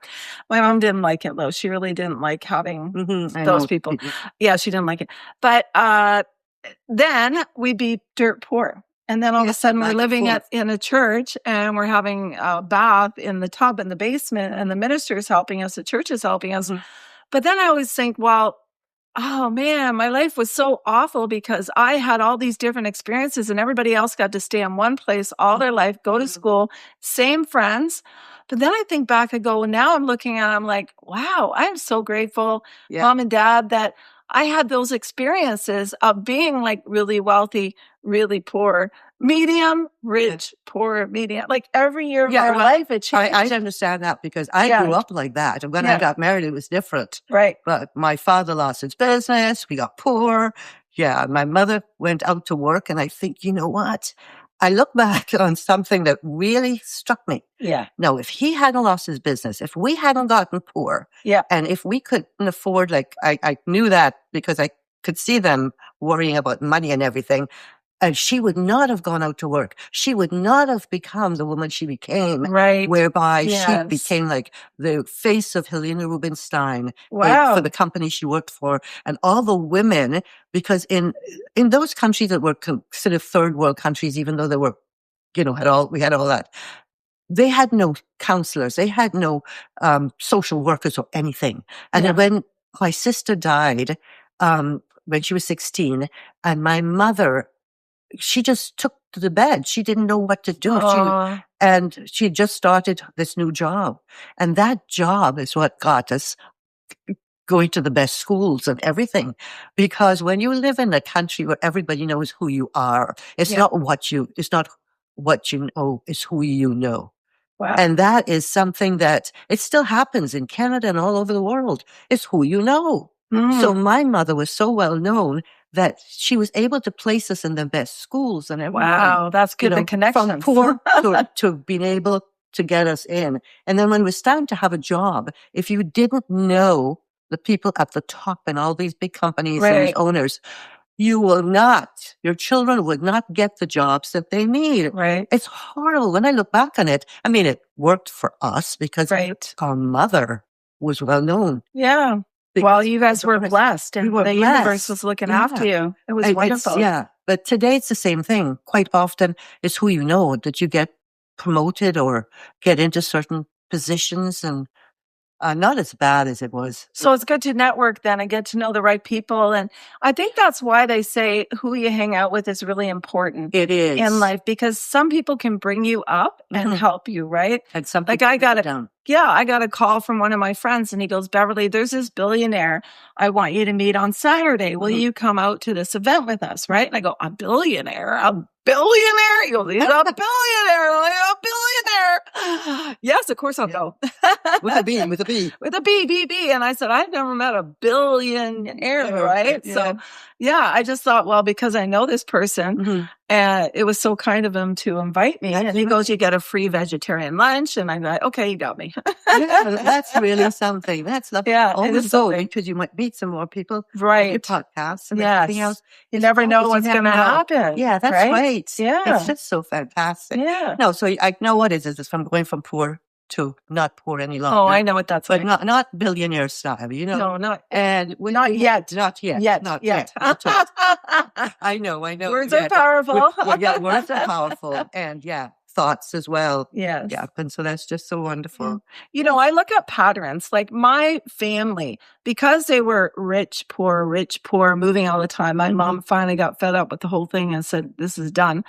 My mom didn't like it, though. She really didn't like having those people. Yeah, she didn't like it. But then we'd be dirt poor. And then all of a sudden we're living in a church and we're having a bath in the tub in the basement and the minister's helping us, the church is helping us. But then I always think, well, oh man, my life was so awful because I had all these different experiences and everybody else got to stay in one place all their life, go to school, same friends. But then I think back, I go, now I'm looking at it, I'm like, wow, I'm so grateful, Mom and Dad, that I had those experiences of being like really wealthy, really poor, medium, rich, poor, medium. Like every year of my life, it changed. I understand that because I grew up like that. And when I got married, it was different. Right. But my father lost his business. We got poor. Yeah. My mother went out to work. And I think, you know what? I look back on something that really struck me. Yeah. No, if he hadn't lost his business, if we hadn't gotten poor, and if we couldn't afford, like I knew that because I could see them worrying about money and everything, and she would not have gone out to work. She would not have become the woman she became, whereby she became like the face of Helena Rubinstein for the company she worked for, and all the women, because in those countries that were considered third world countries, even though they were, we had all that. They had no counselors. They had no social workers or anything. And then when my sister died, when she was 16, and my mother, she just took to the bed. She didn't know what to do. And she had just started this new job. And that job is what got us going to the best schools and everything. Because when you live in a country where everybody knows who you are, it's not what you know, it's who you know. Wow. And that is something that it still happens in Canada and all over the world. It's who you know. So my mother was so well known that she was able to place us in the best schools and everything. Wow, that's good. The connections. From poor to being able to get us in. And then when it was time to have a job, if you didn't know the people at the top and all these big companies and owners, your children would not get the jobs that they need. Right. It's horrible. When I look back on it, I mean, it worked for us because our mother was well known. Yeah. Well, you guys were blessed and the universe was looking after you. It was wonderful. But today it's the same thing. Quite often it's who you know that you get promoted or get into certain positions, and not as bad as it was. So it's good to network then and get to know the right people. And I think that's why they say who you hang out with is really important. It is. In life, because some people can bring you up and help you, right? And some like I got I got a call from one of my friends and he goes, Beverly, there's this billionaire I want you to meet on Saturday. Will you come out to this event with us? Right? And I go, a billionaire? A billionaire? He goes, he's a billionaire. I'm like, a billionaire. Yes, of course I'll go. With a B, with a B. With a B, B, B. And I said, I've never met a billionaire, right? Yeah. So, I just thought, well, because I know this person, and it was so kind of him to invite me. And he goes, you get a free vegetarian lunch. And I'm like, okay, you got me. That's really something. That's lovely. Yeah, always go because you might meet some more people. Right. Your podcasts and everything else. You never know what's going to happen. Yeah, that's right. Yeah. It's just so fantastic. Yeah. No, so I know what it is. It's from going from poor to not poor any longer. Oh, I know what that's but like. not billionaire style, you know. No, not yet. Not yet. Not yet. I know. Words are powerful. Words are powerful, and thoughts as well. Yes. Yeah, and so that's just so wonderful. You know, I look at patterns. Like my family, because they were rich, poor, moving all the time. My mom finally got fed up with the whole thing and said, "This is done,"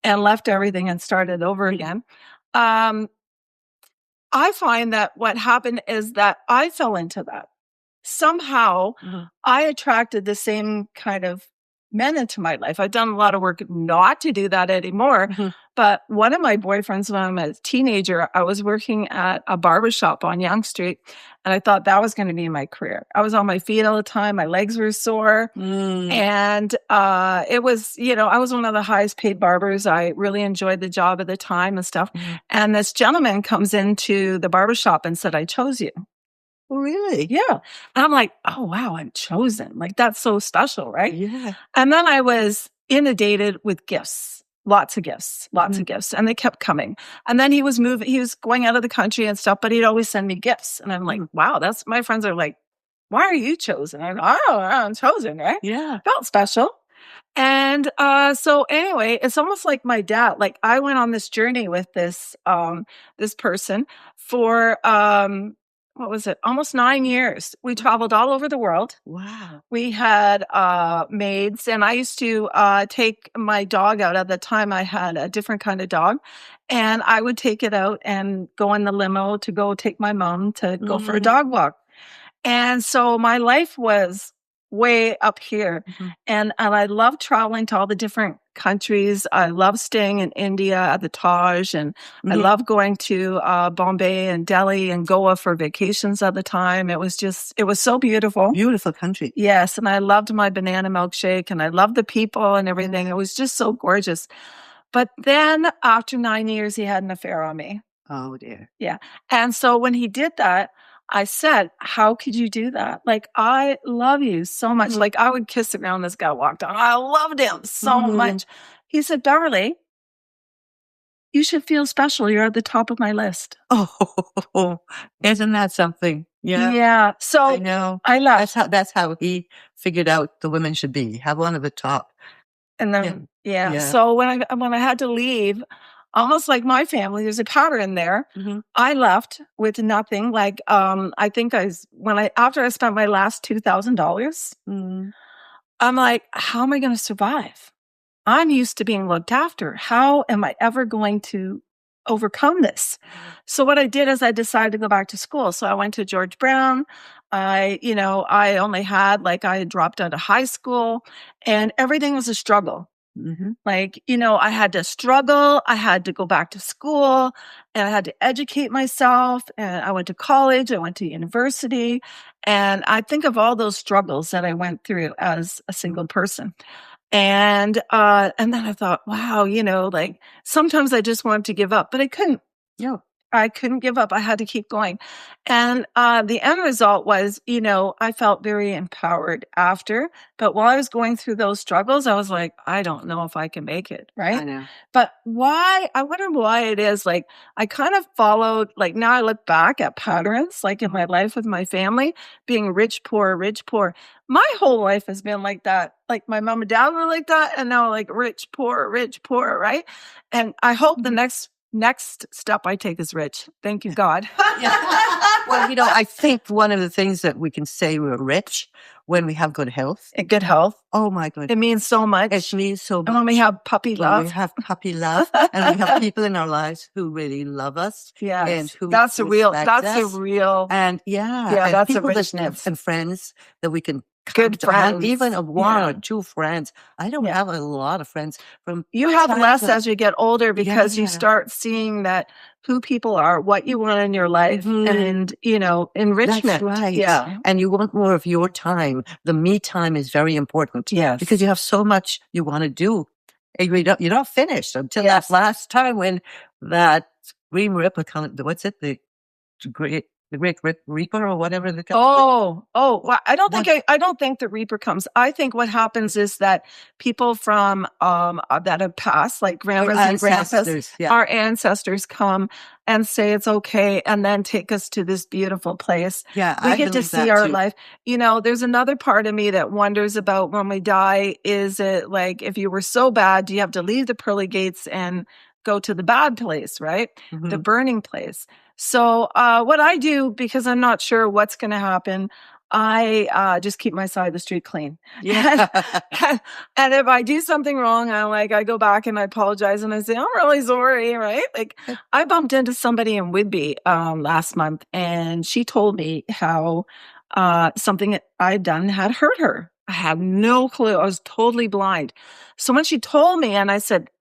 and left everything and started over again. I find that what happened is that I fell into that. Somehow I attracted the same kind of men into my life. I've done a lot of work not to do that anymore. But one of my boyfriends, when I was a teenager, I was working at a barbershop on Yonge Street, and I thought that was going to be my career. I was on my feet all the time. My legs were sore. And it was, I was one of the highest paid barbers. I really enjoyed the job at the time and stuff. And this gentleman comes into the barbershop and said, I chose you. Oh, really? Yeah. And I'm like, oh, wow, I'm chosen. Like, that's so special, right? Yeah. And then I was inundated with gifts, lots of gifts. And they kept coming. And then he was going out of the country and stuff, but he'd always send me gifts. And I'm like, wow, my friends are like, why are you chosen? I'm like, oh, I'm chosen, right? Yeah. Felt special. And so anyway, it's almost like my dad. Like I went on this journey with this person for what was it? Almost 9 years. We traveled all over the world. Wow. We had maids, and I used to take my dog out. At the time, I had a different kind of dog, and I would take it out and go in the limo to go take my mom to go for a dog walk. And so my life was way up here. And I love traveling to all the different countries. I love staying in India at the Taj, and I love going to Bombay and Delhi and Goa for vacations at the time. It was so beautiful. Beautiful country. Yes. And I loved my banana milkshake, and I loved the people and everything. It was just so gorgeous. But then after 9 years, he had an affair on me. Oh, dear. Yeah. And so when he did that, I said, how could you do that? Like, I love you so much. Like, I would kiss the ground this guy walked on. I loved him so much. He said, Beverly, you should feel special. You're at the top of my list. Oh, isn't that something? Yeah. Yeah. So I know. I left. That's how he figured out the women should be. Have one at the top. And then, So when I had to leave, almost like my family, there's a pattern there. I left with nothing. Like, I think after I spent my last $2,000, I'm like, how am I going to survive? I'm used to being looked after. How am I ever going to overcome this? So what I did is I decided to go back to school. So I went to George Brown. I had dropped out of high school, and everything was a struggle. Like, I had to struggle. I had to go back to school, and I had to educate myself. And I went to college. I went to university. And I think of all those struggles that I went through as a single person. And then I thought, wow, like sometimes I just wanted to give up, but I couldn't. I couldn't give up. I had to keep going. And the end result was, I felt very empowered after. But while I was going through those struggles, I was like, I don't know if I can make it. Right. I know. But why? I wonder why it is. Like, I kind of followed, like, now I look back at patterns, like in my life with my family, being rich, poor, rich, poor. My whole life has been like that. Like my mom and dad were like that. And now like rich, poor, right? And I hope the next next step I take is rich. Thank you, God. Well, I think one of the things that we can say we're rich when we have good health. And good health. Oh my goodness. It means so much. It means so much. And when we have puppy love. We have puppy love, and we have people in our lives who really love us. Yes. And who that's a real, and that's people a richness. and friends that we can good friends. Even one or two friends. I don't have a lot of friends from. You have less as you get older because you start seeing that who people are, what you want in your life, and enrichment. That's right. Yeah, and you want more of your time. The me time is very important. Yes, because you have so much you want to do. You're not finished until that last time when that Green Ripper, what's it? The Great Reaper or whatever the. Well, I don't think the Reaper comes. I think what happens is that people from that have passed, like grandmas and grandpas, our ancestors come and say it's okay, and then take us to this beautiful place. Yeah, we get to see our life. There's another part of me that wonders about when we die. Is it like if you were so bad, do you have to leave the pearly gates and go to the bad place, right? The burning place. So what I do, because I'm not sure what's going to happen, I just keep my side of the street clean. Yeah. And if I do something wrong, I go back and I apologize and I say, I'm really sorry, right? Like I bumped into somebody in Whitby last month, and she told me how something I'd done had hurt her. I had no clue. I was totally blind. So when she told me, and I said,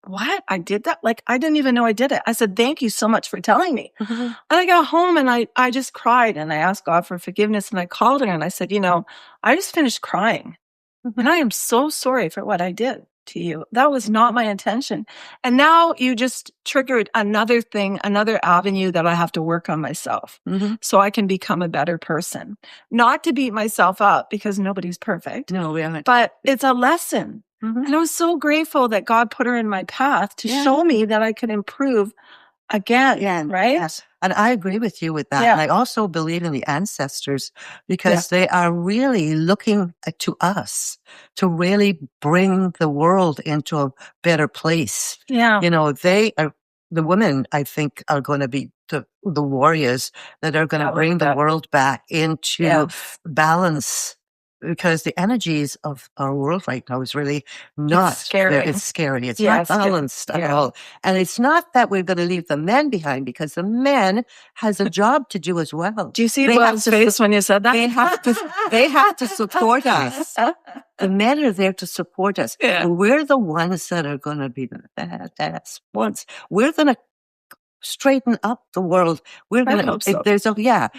what? I did that? Like, I didn't even know I did it. I said, thank you so much for telling me. And I got home and I just cried and I asked God for forgiveness, and I called her and I said, I just finished crying and I am so sorry for what I did to you. That was not my intention. And now you just triggered another thing, another avenue that I have to work on myself so I can become a better person. Not to beat myself up, because nobody's perfect. No, we haven't. But it's a lesson. And I was so grateful that God put her in my path to show me that I could improve again, right? Yes. And I agree with you with that. Yeah. And I also believe in the ancestors, because they are really looking to us to really bring the world into a better place. Yeah. They are, the women, I think, are going to be the warriors that are going to bring the world back into balance. Because the energies of our world right now is really not scary. It's scary. It's not balanced at all. And it's not that we're going to leave the men behind, because the men has a job to do as well. Do you see Bob's face when you said that? They have to support us. The men are there to support us. Yeah. And we're the ones that are going to be the badass ones. We're going to straighten up the world. We're going to,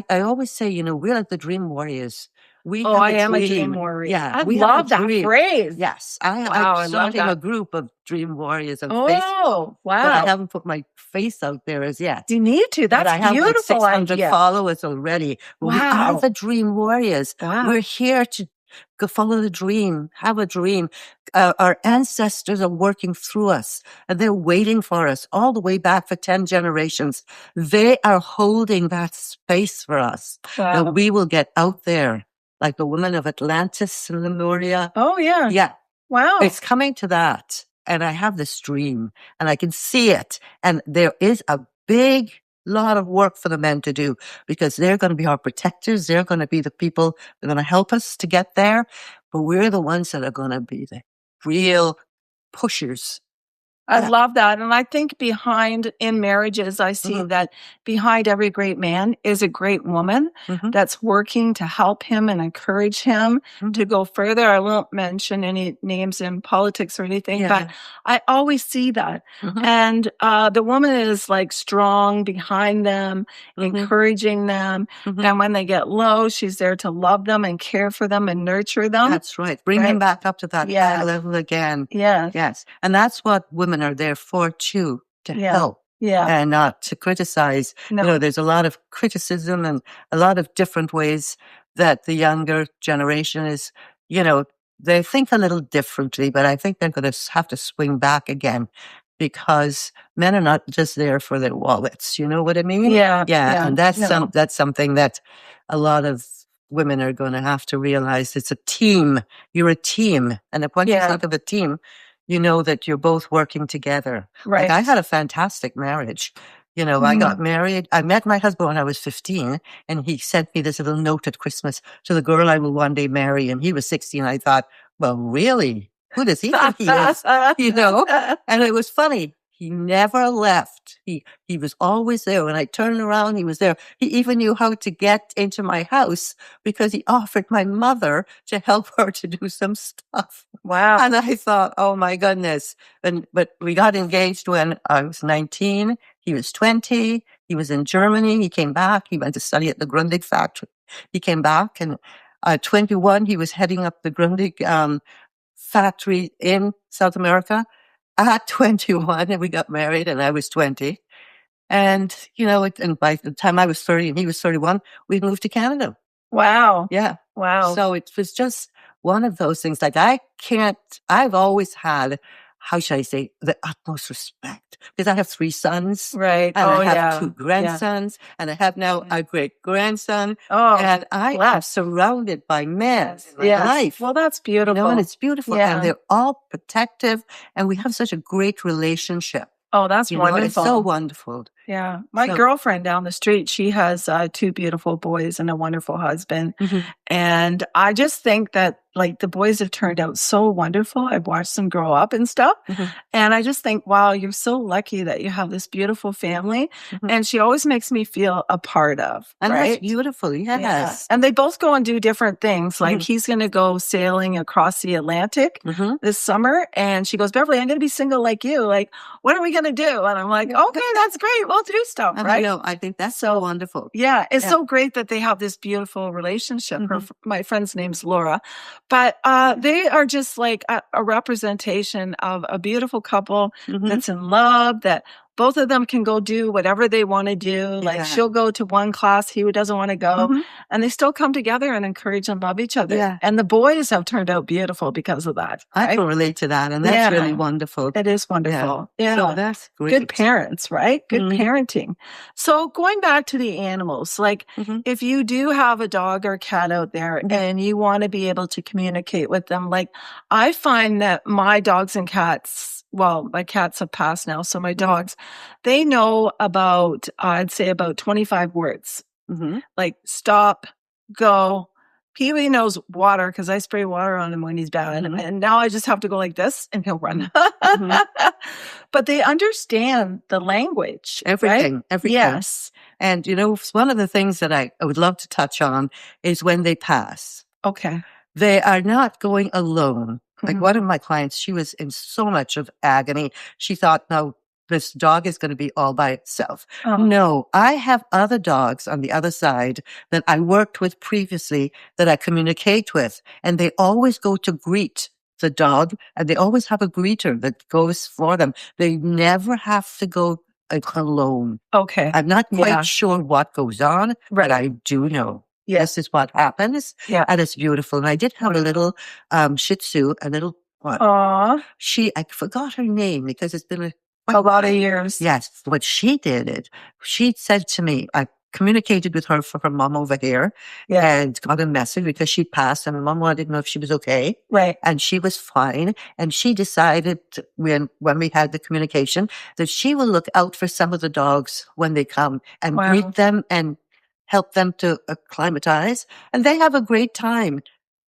I always say, we're like the dream warriors. I am a dream warrior. Yeah, I love that phrase. Yes, I'm starting a group of dream warriors on Facebook. Oh, wow! But I haven't put my face out there as yet. You need to. That's but I beautiful. have 600 followers already. Wow! We are the dream warriors. Wow. We're here to go follow the dream, have a dream. Our ancestors are working through us, and they're waiting for us all the way back for 10 generations. They are holding that space for us. Wow. And we will get out there. Like the women of Atlantis and Lemuria. Oh, yeah. Yeah. Wow. It's coming to that. And I have this dream and I can see it. And there is a big lot of work for the men to do, because they're going to be our protectors. They're going to be the people that are going to help us to get there. But we're the ones that are going to be the real pushers. I love that. And I think in marriages, I see that behind every great man is a great woman that's working to help him and encourage him to go further. I won't mention any names in politics or anything, but I always see that. And the woman is like strong behind them, encouraging them. And when they get low, she's there to love them and care for them and nurture them. That's right. Bring them back up to that high level again. Yeah. Yes. And that's what women are there for too, to help and not to criticize. No. There's a lot of criticism and a lot of different ways that the younger generation is, they think a little differently, but I think they're going to have to swing back again, because men are not just there for their wallets. You know what I mean? Yeah. And that's something that a lot of women are going to have to realize. It's a team. You're a team. And once you think of a team, you know that you're both working together. Right. Like I had a fantastic marriage. You know, I got married. I met my husband when I was 15, and he sent me this little note at Christmas to the girl I will one day marry. And he was 16. I thought, well, really? Who does he think he is? You know? And it was funny. He never left. He was always there. When I turned around, he was there. He even knew how to get into my house because he offered my mother to help her to do some stuff. Wow. And I thought, oh my goodness. But we got engaged when I was 19. He was 20. He was in Germany. He came back. He went to study at the Grundig factory. He came back, and at 21, he was heading up the Grundig factory in South America. At 21, and we got married, and I was 20. And, you know, and by the time I was 30 and he was 31, we moved to Canada. Wow. Yeah. Wow. So it was just one of those things. Like I've always had, how should I say, the utmost respect, because I have 3 sons. Right. And I have yeah. 2 grandsons, and I have now a great grandson. Oh, and I am surrounded by men in my life. Well, that's beautiful. You know, and it's beautiful. Yeah. And they're all protective, and we have such a great relationship. Oh, that's wonderful. It's so wonderful. Yeah. My girlfriend down the street, she has 2 beautiful boys and a wonderful husband. And I just think that like the boys have turned out so wonderful. I've watched them grow up and stuff. And I just think, wow, you're so lucky that you have this beautiful family. And she always makes me feel a part of. And right? that's beautiful. Yes. Yeah. And they both go and do different things. Like he's going to go sailing across the Atlantic this summer. And she goes, Beverly, I'm going to be single like you. Like, what are we going to do? And I'm like, okay, that's great. We'll do stuff. And right. I think that's so wonderful. Yeah. It's so great that they have this beautiful relationship. My friend's name's Laura. But they are just like a representation of a beautiful couple that's in love, that both of them can go do whatever they want to do. Like she'll go to one class, he doesn't want to go. And they still come together and encourage and love each other. Yeah. And the boys have turned out beautiful because of that. Right? I can relate to that. And that's really wonderful. It is wonderful. Yeah. So that's great. Good parents, right? Good parenting. So going back to the animals, like if you do have a dog or cat out there and you want to be able to communicate with them, like I find that my dogs and cats, well, my cats have passed now, so my dogs, they know about, I'd say about 25 words. Like stop, go. Pee-wee knows water because I spray water on him when he's bad. And now I just have to go like this and he'll run. But they understand the language. Everything. Right? Everything. Yes. And, you know, one of the things that I would love to touch on is when they pass. Okay. They are not going alone. Like one of my clients, she was in so much of agony. She thought, no, this dog is going to be all by itself. No, I have other dogs on the other side that I worked with previously that I communicate with, and they always go to greet the dog, and they always have a greeter that goes for them. They never have to go alone. Okay. I'm not quite sure what goes on, but I do know. This is what happens. Yeah. And it's beautiful. And I did have a little Shih Tzu, a little one. I forgot her name because it's been a lot of years. Yes. What she did, she said to me, I communicated with her from her mom over here and got a message because she passed and her mom wanted to know if she was okay. Right. And she was fine. And she decided when we had the communication that she will look out for some of the dogs when they come and greet them and help them to acclimatize, and they have a great time.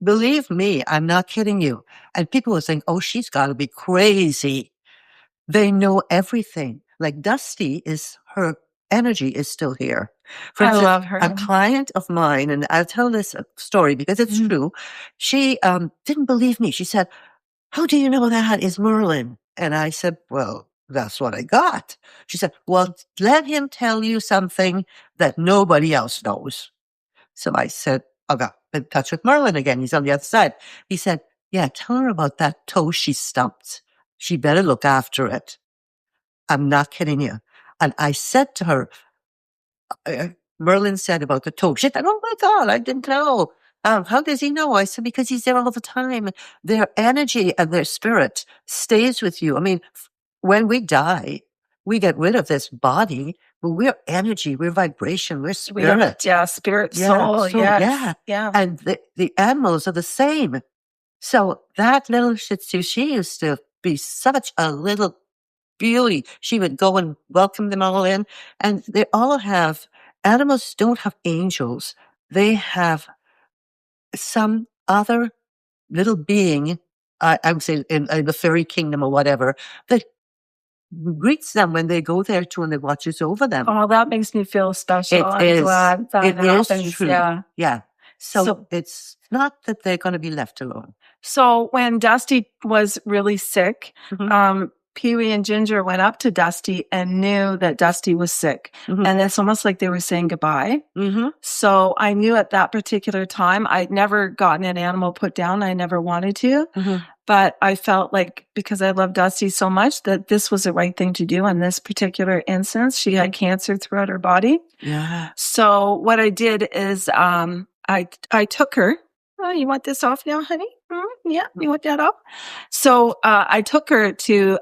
Believe me, I'm not kidding you. And people will think, oh, she's got to be crazy. They know everything. Like Dusty her energy is still here. For instance, love her. A client of mine, and I'll tell this story because it's true. She didn't believe me. She said, how do you know that is Merlin? And I said, well, that's what I got. She said, well, let him tell you something that nobody else knows. So I said, I got in touch with Merlin again. He's on the other side. He said, yeah, tell her about that toe she stumped. She better look after it. I'm not kidding you. And I said to her, Merlin said about the toe. She said, oh my God, I didn't know. How does he know? I said, because he's there all the time. Their energy and their spirit stays with you. I mean, when we die, we get rid of this body, but we're energy, we're vibration, we're spirit. Spirit, soul. Yeah. And the animals are the same. So that little Shih Tzu, she used to be such a little beauty. She would go and welcome them all in. And they all have, animals don't have angels. They have some other little being, I would say in the fairy kingdom or whatever, that greets them when they go there too, and it watches over them. Oh, that makes me feel special. It I'm is. glad that It is happens. true. Yeah. Yeah. So So- it's not that they're going to be left alone. So when Dusty was really sick, Mhm. Pee-wee and Ginger went up to Dusty and knew that Dusty was sick. Mhm. And it's almost like they were saying goodbye. Mhm. So I knew at that particular time, I'd never gotten an animal put down. I never wanted to. Mhm. But I felt like, because I love Dusty so much, that this was the right thing to do in this particular instance. She had cancer throughout her body. Yeah. So what I did is, I took her. Oh, you want this off now, honey? Yeah, you want that off? So, I took her to,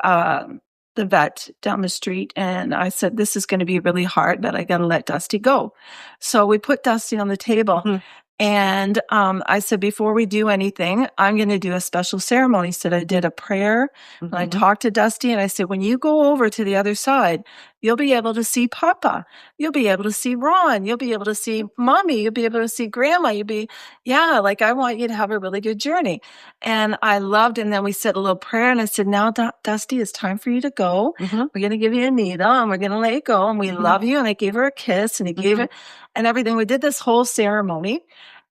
the vet down the street, and I said, this is going to be really hard, but I got to let Dusty go. So we put Dusty on the table. Mhm. And I said, before we do anything, I'm going to do a special ceremony. So I did a prayer, and I Mhm. talked to Dusty, and I said, when you go over to the other side, you'll be able to see Papa. You'll be able to see Ron. You'll be able to see Mommy. You'll be able to see Grandma. I want you to have a really good journey. And I loved, and then we said a little prayer, and I said, now, Dusty, it's time for you to go. Mhm. We're going to give you a needle, and we're going to let you go, and we Mhm. love you. And I gave her a kiss, and he gave Mhm. it, and everything. We did this whole ceremony.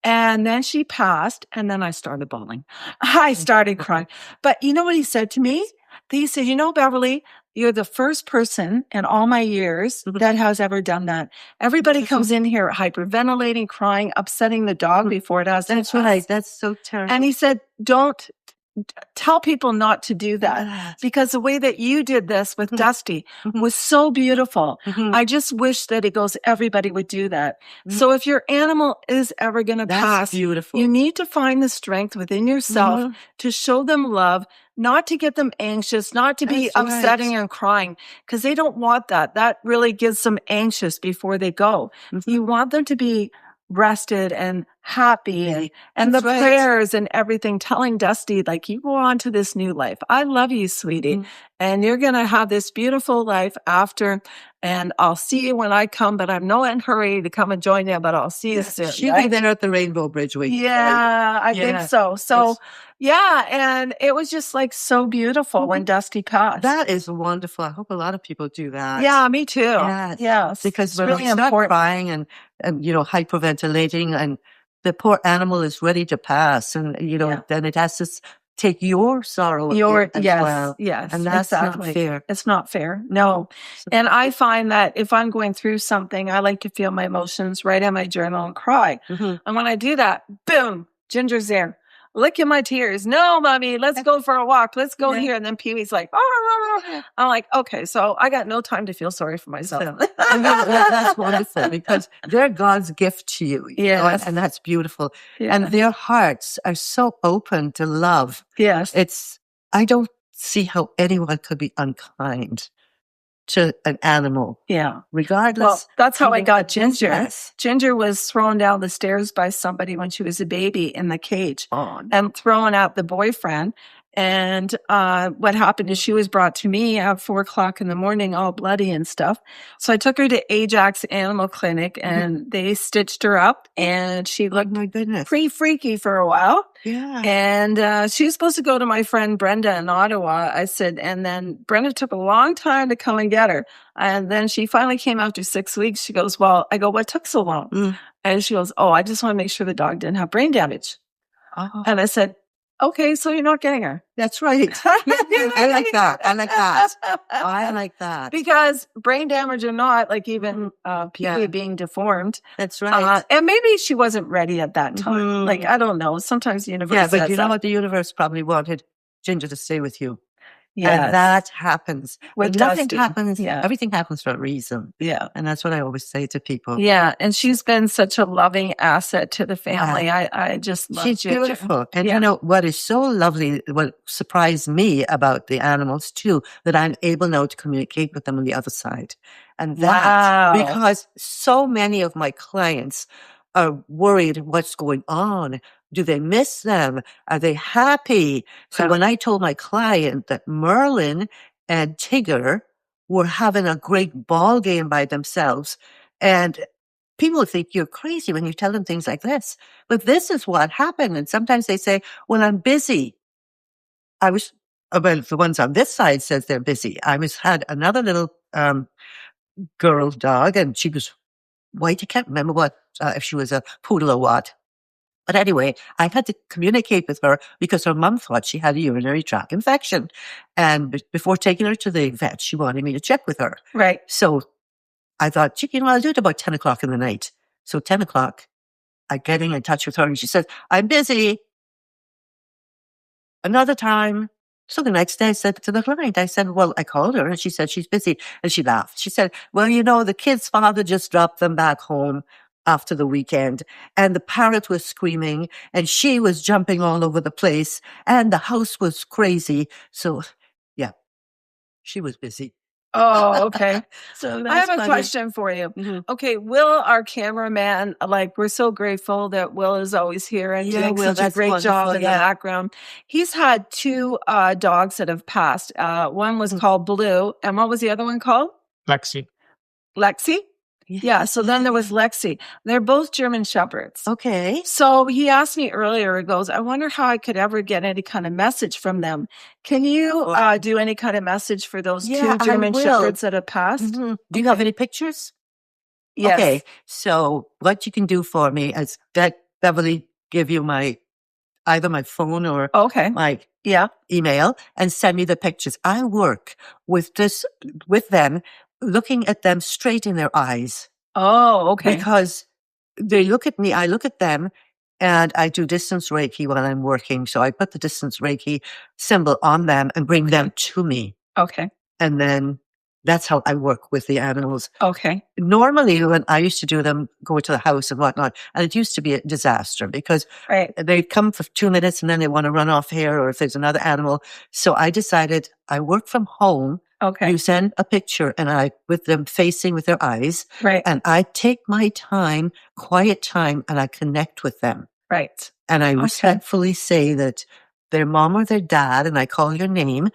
And then she passed, and then I started bawling. I started crying. But you know what he said to me? He said, Beverly, you're the first person in all my years Mhm. that has ever done that. Everybody comes in here hyperventilating, crying, upsetting the dog before it has. That's right. That's so terrible. And he said, don't tell people not to do that, Yes. because the way that you did this with Mhm. Dusty Mhm. was so beautiful. Mhm. I just wish that everybody would do that. Mhm. So if your animal is ever going to That's pass, beautiful. you need to find the strength within yourself Mhm. to show them love, not to get them anxious, not to be That's right. upsetting and crying, because they don't want that. That really gets them anxious before they go. Mhm. You want them to be rested and happy, and That's the right. prayers and everything, telling Dusty, like, you go on to this new life. I love you, sweetie. Mhm. And you're going to have this beautiful life after, and I'll see you when I come, but I'm not in a hurry to come and join you, but I'll see you soon. She'll be there at the Rainbow Bridge waiting for you. Yeah, I think Yeah. so. So, Yes. yeah, and it was just like so beautiful when Dusty passed. That is wonderful. I hope a lot of people do that. Yeah, me too. Yes. Yes. Because it's when really we start important. crying and hyperventilating, and the poor animal is ready to pass, and Yeah. then it has to take your sorrow Yes, as well. yes, And that's exactly. not fair. It's not fair. No. So- And I find that if I'm going through something, I like to feel my emotions, write in my journal, and cry. Mhm. And when I do that, boom, Ginger's there, licking my tears. No, Mommy, let's go for a walk. Let's go Yeah. here. And then Pee-wee's like, oh. I'm like, okay, so I got no time to feel sorry for myself. And that's wonderful, because they're God's gift to you. Yes. And that's beautiful. Yeah. And their hearts are so open to love. Yes. I don't see how anyone could be unkind to an animal. Yeah. Regardless. Well, that's how I got Ginger. Yes. Ginger was thrown down the stairs by somebody when she was a baby in the cage, Oh, and thrown out the boyfriend. And what happened is she was brought to me at 4:00 in the morning, all bloody and stuff. So I took her to Ajax Animal Clinic, and they stitched her up, and she looked my goodness. pretty freaky for a while. Yeah. And she was supposed to go to my friend Brenda in Ottawa. I said, and then Brenda took a long time to come and get her. And then she finally came after 6 weeks. She goes, well, I go, what took so long? Mm. And she goes, oh, I just want to make sure the dog didn't have brain damage. Oh, And I said, okay, so you're not getting her. that's right. I like that. I like that. I like that. Because brain damage or not, like even people Yeah. being deformed. That's right. And maybe she wasn't ready at that time. Mhm. Like, I don't know. Sometimes the universe Yeah, but says you know that. what? The universe probably wanted Ginger to stay with you. Yes. And that happens. With But nothing Dusty. happens. Yeah. Everything happens for a reason. Yeah. And that's what I always say to people. Yeah. And she's been such a loving asset to the family. I just love She's Ginger. beautiful. And Yeah. what is so lovely, what surprised me about the animals too, that I'm able now to communicate with them on the other side. And that, Wow. because so many of my clients are worried what's going on. Do they miss them? Are they happy? So when I told my client that Merlin and Tigger were having a great ball game by themselves, and people think you're crazy when you tell them things like this, but this is what happened. And sometimes they say, well, I'm busy. Well, the ones on this side says they're busy. Had another little, girl dog, and she was white. I can't remember if she was a poodle or what. But anyway, I had to communicate with her because her mum thought she had a urinary tract infection. And before taking her to the vet, she wanted me to check with her. Right. So I thought, I'll do it about 10 o'clock in the night. So 10 o'clock, I get in touch with her and she says, I'm busy. Another time. So the next day I said to the client, well, I called her and she said she's busy. And she laughed. She said, well, the kid's father just dropped them back home after the weekend, and the parrot was screaming and she was jumping all over the place and the house was crazy. So yeah, she was busy. Oh, okay. So I have a funny. question for you. Mm-hmm. Okay, Will, our cameraman, we're so grateful that Will is always here and doing such a great job in the background. He's had 2 dogs that have passed. One was called Blue, and what was the other one called? Lexi. Lexi? Yeah, so then there was Lexi. They're both German Shepherds. Okay. So he asked me earlier, he goes, I wonder how I could ever get any kind of message from them. Can you do any kind of message for those 2 German Shepherds that have passed? Mm-hmm. Do you have any pictures? Yes. Okay, so what you can do for me is Beverly give you either my phone or my email and send me the pictures. I work with them, looking at them straight in their eyes. Oh, okay. Because they look at me, I look at them, and I do distance Reiki while I'm working. So I put the distance Reiki symbol on them and bring them to me. Okay. And then that's how I work with the animals. Okay. Normally, when I used to do them, go to the house and whatnot, and it used to be a disaster because they'd come for 2 minutes and then they want to run off here, or if there's another animal. So I decided I work from home. Okay. You send a picture and with them facing with their eyes. Right. And I take my time, quiet time, and I connect with them. Right. And I respectfully say that their mom or their dad, and I call your name,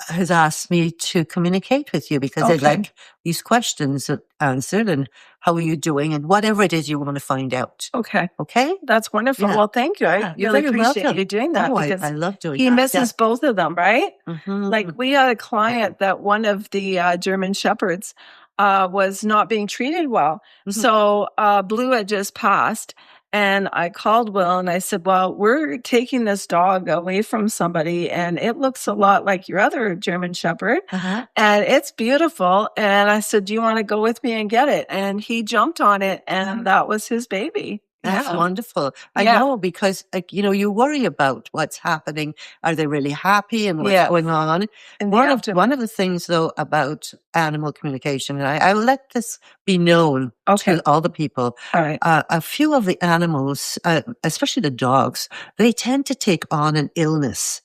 has asked me to communicate with you because they'd like these questions answered and how are you doing and whatever it is you want to find out. Okay. Okay? That's wonderful. Yeah. Well, thank you. I really appreciate you doing that because I love doing he misses both of them, right? Mm-hmm. We had a client that one of the German Shepherds was not being treated well. Mm-hmm. So Blue had just passed. And I called Will and I said, well, we're taking this dog away from somebody and it looks a lot like your other German Shepherd and it's beautiful. And I said, do you want to go with me and get it? And he jumped on it and that was his baby. That's wonderful. I know because, you worry about what's happening. Are they really happy and what's going on? And one of the things, though, about animal communication, and I will let this be known to all the people. All right. A few of the animals, especially the dogs, they tend to take on an illness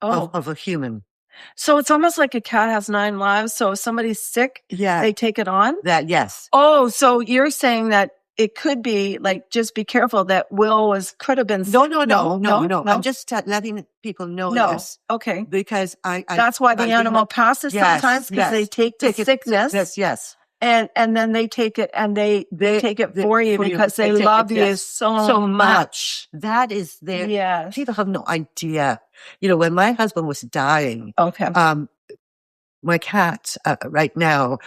of a human. So it's almost like a cat has 9 lives. So if somebody's sick, they take it on? Yes. Oh, so you're saying that it could be just be careful that Will could have been. No. I'm just letting people know this. Okay. Because that's why the animal passes sometimes because they take the sickness. Yes. And then they take it and they take it for you because they love you so much. That is their. Yes. People have no idea. When my husband was dying. Okay. My cat right now.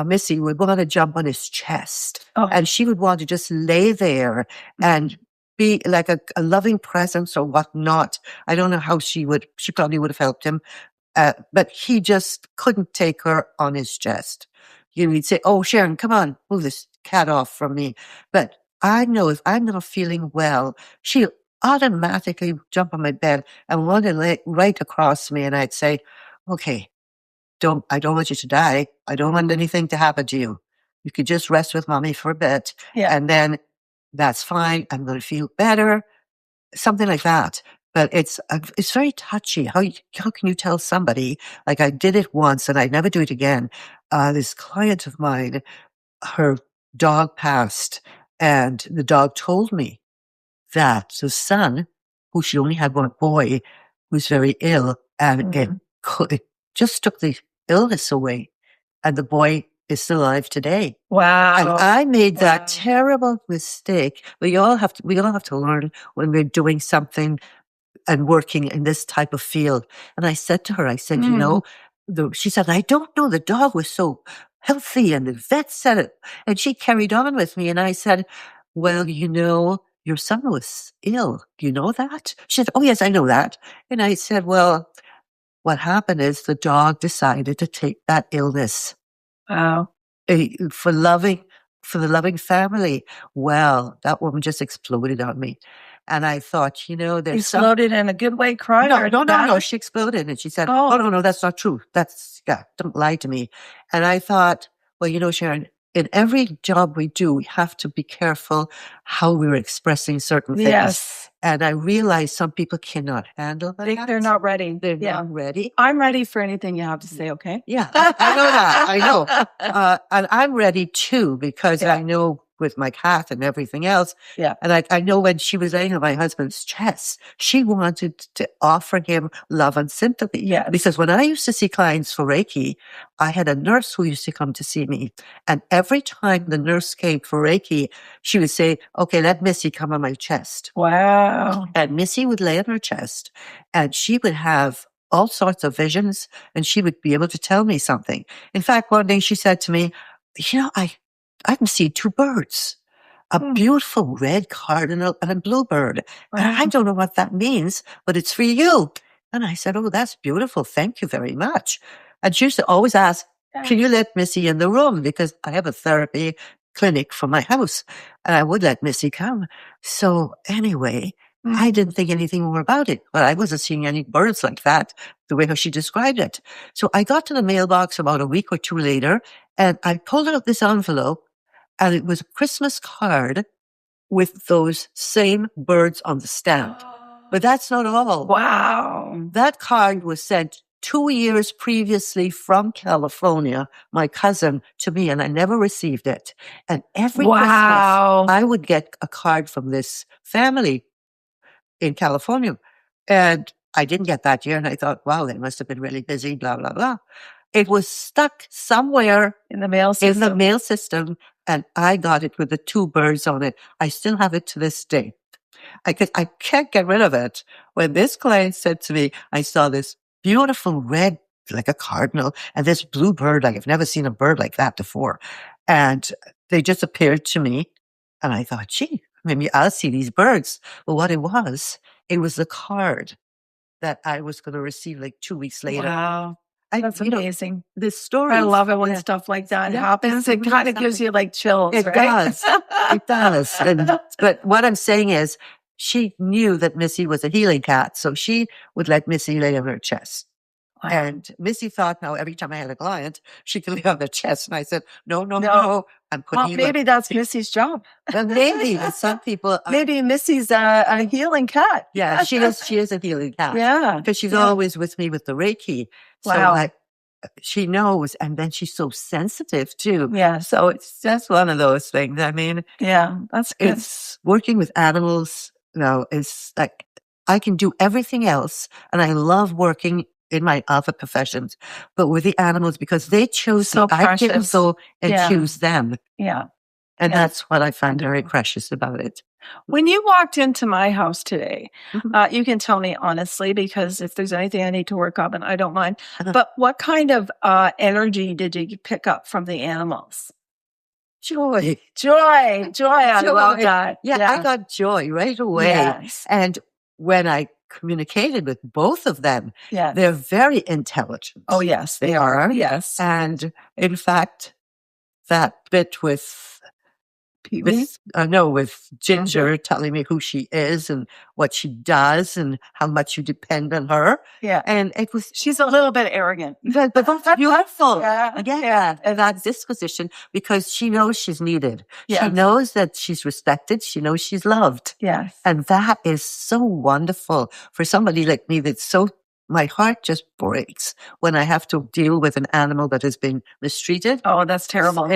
Missy would want to jump on his chest and she would want to just lay there and be like a loving presence or whatnot. I don't know how she probably would have helped him. But he just couldn't take her on his chest. He'd say, oh, Sharon, come on, move this cat off from me. But I know if I'm not feeling well, she'll automatically jump on my bed and want to lay right across me. And I'd say, okay, I don't want you to die. I don't want anything to happen to you. You could just rest with mommy for a bit. Yeah. And then that's fine. I'm going to feel better. Something like that. But it's very touchy. How can you tell somebody, like I did it once and I'd never do it again. This client of mine, her dog passed and the dog told me. that the son, who she only had one boy, was very ill, and it just took the illness away. And the boy is still alive today. Wow. And I made that terrible mistake. We all have to learn when we're doing something and working in this type of field. And I said to her, she said, I don't know, the dog was so healthy and the vet said it. And she carried on with me. And I said, well, your son was ill. Do you know that? She said, oh, yes, I know that. And I said, well, what happened is the dog decided to take that illness. Wow. For the loving family. Well, that woman just exploded on me. And I thought, there's exploded in a good way, crying? No. She exploded and she said, oh, no, that's not true. Don't lie to me. And I thought, well, Sharon, in every job we do, we have to be careful how we're expressing certain things. Yes. And I realize some people cannot handle that. They're not ready. They're not ready. I'm ready for anything you have to say, okay? Yeah, I know that. I know. And I'm ready too, because I know with my cat and everything else. Yeah. And I know when she was laying on my husband's chest, she wanted to offer him love and sympathy. Yes. Because when I used to see clients for Reiki, I had a nurse who used to come to see me. And every time the nurse came for Reiki, she would say, okay, let Missy come on my chest. Wow. And Missy would lay on her chest and she would have all sorts of visions and she would be able to tell me something. In fact, one day she said to me, I can see two birds, a beautiful red cardinal and a bluebird. Wow. And I don't know what that means, but it's for you. And I said, oh, that's beautiful. Thank you very much. And she used to always ask, can you let Missy in the room? Because I have a therapy clinic from my house and I would let Missy come. So anyway, I didn't think anything more about it, but I wasn't seeing any birds like that, the way how she described it. So I got to the mailbox about a week or two later and I pulled out this envelope and it was a Christmas card with those same birds on the stamp. But that's not all. Wow. That card was sent 2 years previously from California, my cousin, to me, and I never received it. And every Christmas, I would get a card from this family in California. And I didn't get that year. And I thought, wow, they must have been really busy, blah, blah, blah. It was stuck somewhere in the mail system. And I got it with the two birds on it. I still have it to this day. I can't get rid of it. When this client said to me, I saw this beautiful red, like a cardinal, and this blue bird, like I've never seen a bird like that before. And they just appeared to me. And I thought, gee, maybe I'll see these birds. Well, what it was the card that I was going to receive like 2 weeks later. Wow. That's amazing. The story. I love it when stuff like that happens. It kind of gives you like chills. It does. It does. But what I'm saying is she knew that Missy was a healing cat. So she would let Missy lay on her chest. Wow. And Missy thought now every time I had a client, she could lay on their chest. And I said, no. I'm putting maybe that's Missy's job. Maybe some people. Maybe Missy's a healing cat. Yeah, she is a healing cat. Yeah. Because she's always with me with the Reiki. Wow. So she knows. And then she's so sensitive too. Yeah. So it's just one of those things. I mean. Yeah, that's good. It's working with animals. It's like I can do everything else. And I love working in my other professions, but with the animals because they chose so I didn't go and choose them. Yeah. And that's what I find very precious about it. When you walked into my house today, you can tell me honestly, because if there's anything I need to work on, I don't mind. But what kind of energy did you pick up from the animals? Joy. I love that. Yeah, I got joy right away. Yes. And when I communicated with both of them, they're very intelligent. Oh, yes, they are. Yes. And in fact, that bit with Ginger telling me who she is and what she does and how much you depend on her. Yeah. And she's a little bit arrogant. But that's beautiful. Yeah. And that disposition because she knows she's needed. Yes. She knows that she's respected. She knows she's loved. Yes. And that is so wonderful for somebody like me my heart just breaks when I have to deal with an animal that has been mistreated. Oh, that's terrible.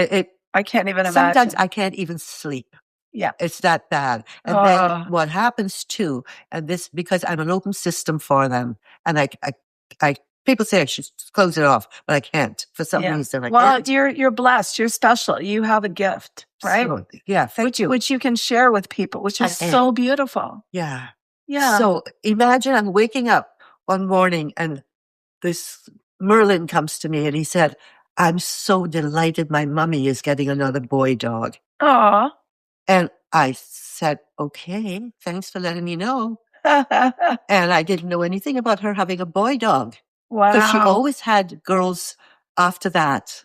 I can't even imagine. Sometimes I can't even sleep. Yeah. It's that bad. And then what happens too, and this, because I'm an open system for them, and I people say I should close it off, but I can't for some reason. Well, you're blessed. You're special. You have a gift, right? So, yeah, thank you. Which you can share with people, which is so beautiful. Yeah. Yeah. So imagine I'm waking up one morning and this Merlin comes to me and he said, I'm so delighted my mummy is getting another boy dog. Aw. And I said, okay, thanks for letting me know. And I didn't know anything about her having a boy dog. Wow. Because she always had girls after that.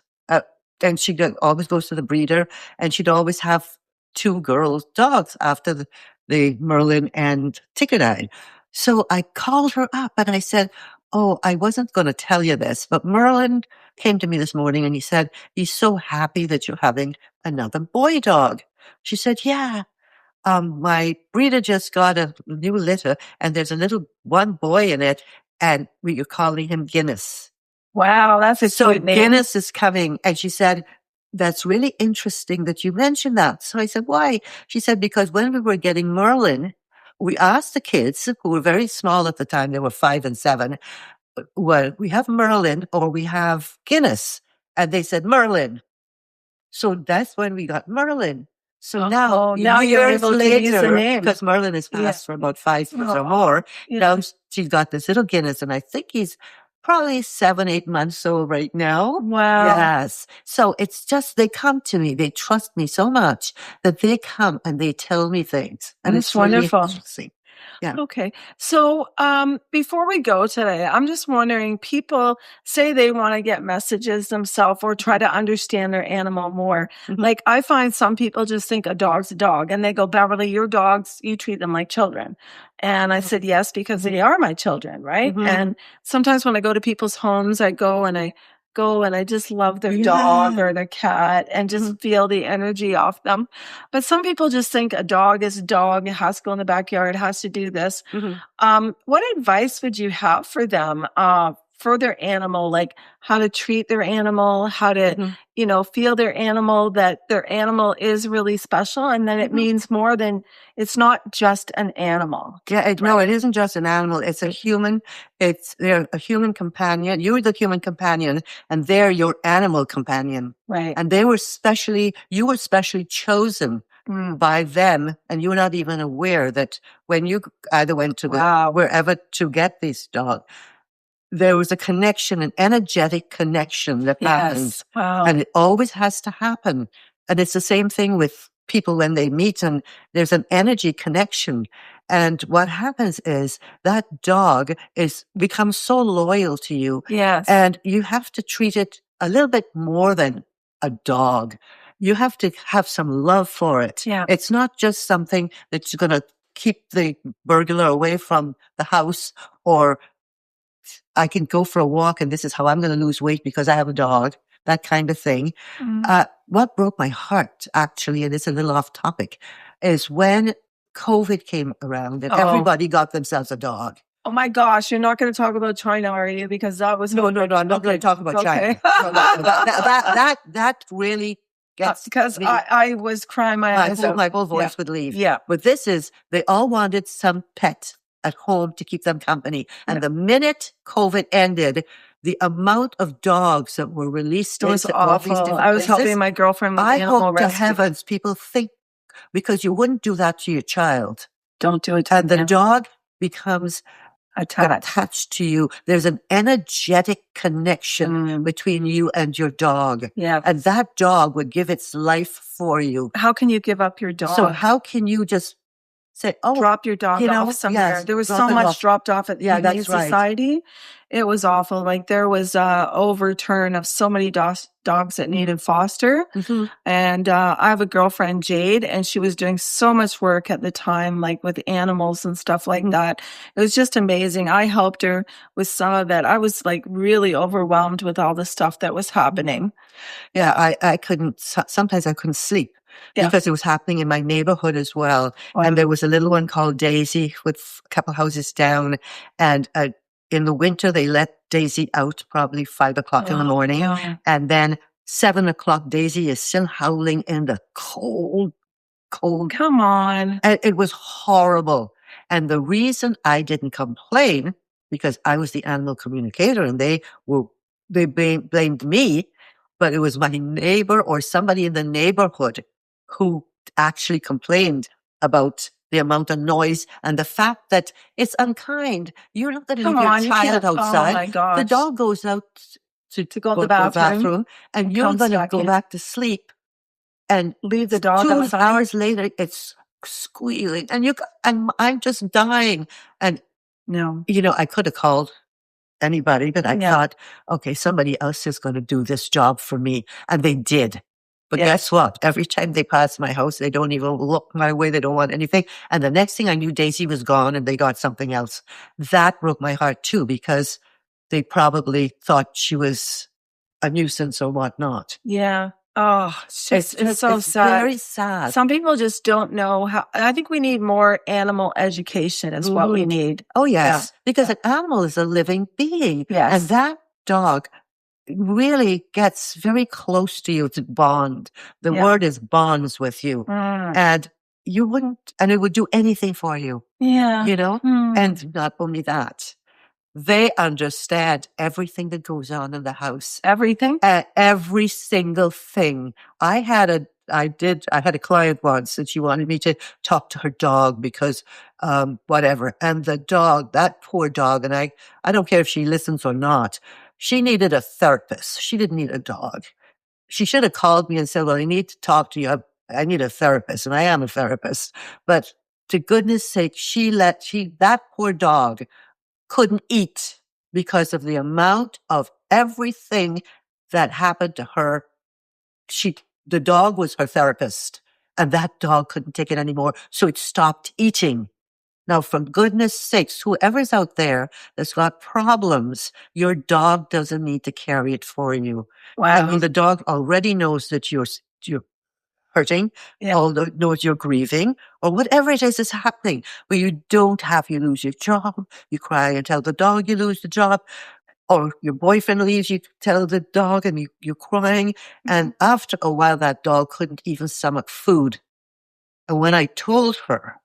And she always goes to the breeder, and she'd always have 2 girls dogs after the Merlin and Ticket-Eye. So I called her up and I said, oh, I wasn't going to tell you this, but Merlin came to me this morning and he said, he's so happy that you're having another boy dog. She said, yeah. My breeder just got a new litter and there's a little one boy in it and we're calling him Guinness. Wow, that's a So cute name. Guinness is coming. And she said, that's really interesting that you mentioned that. So I said, why? She said, because when we were getting Merlin, we asked the kids who were very small at the time, they were 5 and 7, well, we have Merlin or we have Guinness. And they said Merlin. So that's when we got Merlin. So now you're able to use the name. because Merlin has passed for about 5 years or more. Now she's got this little Guinness, and I think he's probably 7, 8 months old right now. Wow. Yes. So it's just, they come to me. They trust me so much that they come and they tell me things. And That's it's really wonderful. interesting. Yeah. Okay. So, before we go today, I'm just wondering, people say they want to get messages themselves or try to understand their animal more. Mhm. Like, I find some people just think a dog's a dog and they go, Beverly, your dogs, you treat them like children. And I said, yes, because they are my children. Right. Mhm. And sometimes when I go to people's homes, I go and I just love their dog or their cat and just feel the energy off them. But some people just think a dog is a dog. It has to go in the backyard. It has to do this. What advice would you have for them, for their animal, like how to treat their animal, how to, feel their animal, that their animal is really special and that it means more than, it's not just an animal. Yeah, no, it isn't just an animal. It's a human. They're a human companion. You're the human companion and they're your animal companion. Right. And you were specially chosen by them. And you were not even aware that when you either went to wherever to get this dog, there was a connection, an energetic connection that happened. Wow. And it always has to happen. And it's the same thing with people when they meet and there's an energy connection. And what happens is that dog becomes so loyal to you. Yes. And you have to treat it a little bit more than a dog. You have to have some love for it. Yeah. It's not just something that's going to keep the burglar away from the house, or I can go for a walk and this is how I'm going to lose weight because I have a dog, that kind of thing. What broke my heart, actually, and it's a little off topic, is when COVID came around and everybody got themselves a dog. Oh my gosh, you're not going to talk about China, are you? Because that was... No, I'm not going to talk about China. No, that really gets because I was crying my eyes out. My whole voice would leave. Yeah. But they all wanted some pet at home to keep them company. And the minute COVID ended, the amount of dogs that were released was awful. I was helping my girlfriend with animal rescue. I hope to heavens people think, because you wouldn't do that to your child. Don't do it to them. And the dog becomes attached to you. There's an energetic connection between you and your dog. Yeah. And that dog would give its life for you. How can you give up your dog? So how can you just say, drop your dog off somewhere? Yes, there was so much dropped off at the Humane Society. It was awful. Like there was a overturn of so many dogs that needed foster. And I have a girlfriend, Jade, and she was doing so much work at the time, like with animals and stuff like that. It was just amazing. I helped her with some of it. I was like really overwhelmed with all the stuff that was happening. Yeah, I couldn't, sometimes I couldn't sleep. Because it was happening in my neighborhood as well. Wow. And there was a little one called Daisy with a couple houses down. And in the winter, they let Daisy out probably 5 o'clock in the morning. And then 7 o'clock, Daisy is still howling in the cold cold. Come on. And it was horrible. And the reason I didn't complain, because I was the animal communicator and they blamed me, but it was my neighbor or somebody in the neighborhood who actually complained about the amount of noise and the fact that it's unkind. You're not going to leave your child outside. Oh my gosh. The dog goes out to go to the bathroom and you're going to go back to sleep and leave the dog 2 outside. hours later, it's squealing and I'm just dying. And, I could have called anybody, but I thought, okay, somebody else is going to do this job for me. And they did. But guess what? Every time they pass my house, they don't even look my way. They don't want anything. And the next thing I knew, Daisy was gone and they got something else. That broke my heart too, because they probably thought she was a nuisance or whatnot. Yeah. Oh, it's so sad. Very sad. Some people just don't know how. I think we need more animal education is what we need. Oh, yes. Because an animal is a living being. Yes. And that dog really gets very close to you to bond. The word is bonds with you. And you wouldn't, and it would do anything for you. Yeah. And not only that, they understand everything that goes on in the house. Everything? Every single thing. I had a client once that she wanted me to talk to her dog because, whatever. And the dog, that poor dog, and I don't care if she listens or not, she needed a therapist. She didn't need a dog. She should have called me and said, well, I need to talk to you. I need a therapist, and I am a therapist. But to goodness sake, that poor dog couldn't eat because of the amount of everything that happened to her. The dog was her therapist, and that dog couldn't take it anymore. So it stopped eating. Now, for goodness sakes, whoever's out there that's got problems, your dog doesn't need to carry it for you. Wow. I mean, the dog already knows that you're hurting, knows you're grieving, or whatever it is happening, where you lose your job, you cry and tell the dog you lose the job, or your boyfriend leaves, you tell the dog and you're crying. And after a while, that dog couldn't even stomach food. And when I told her,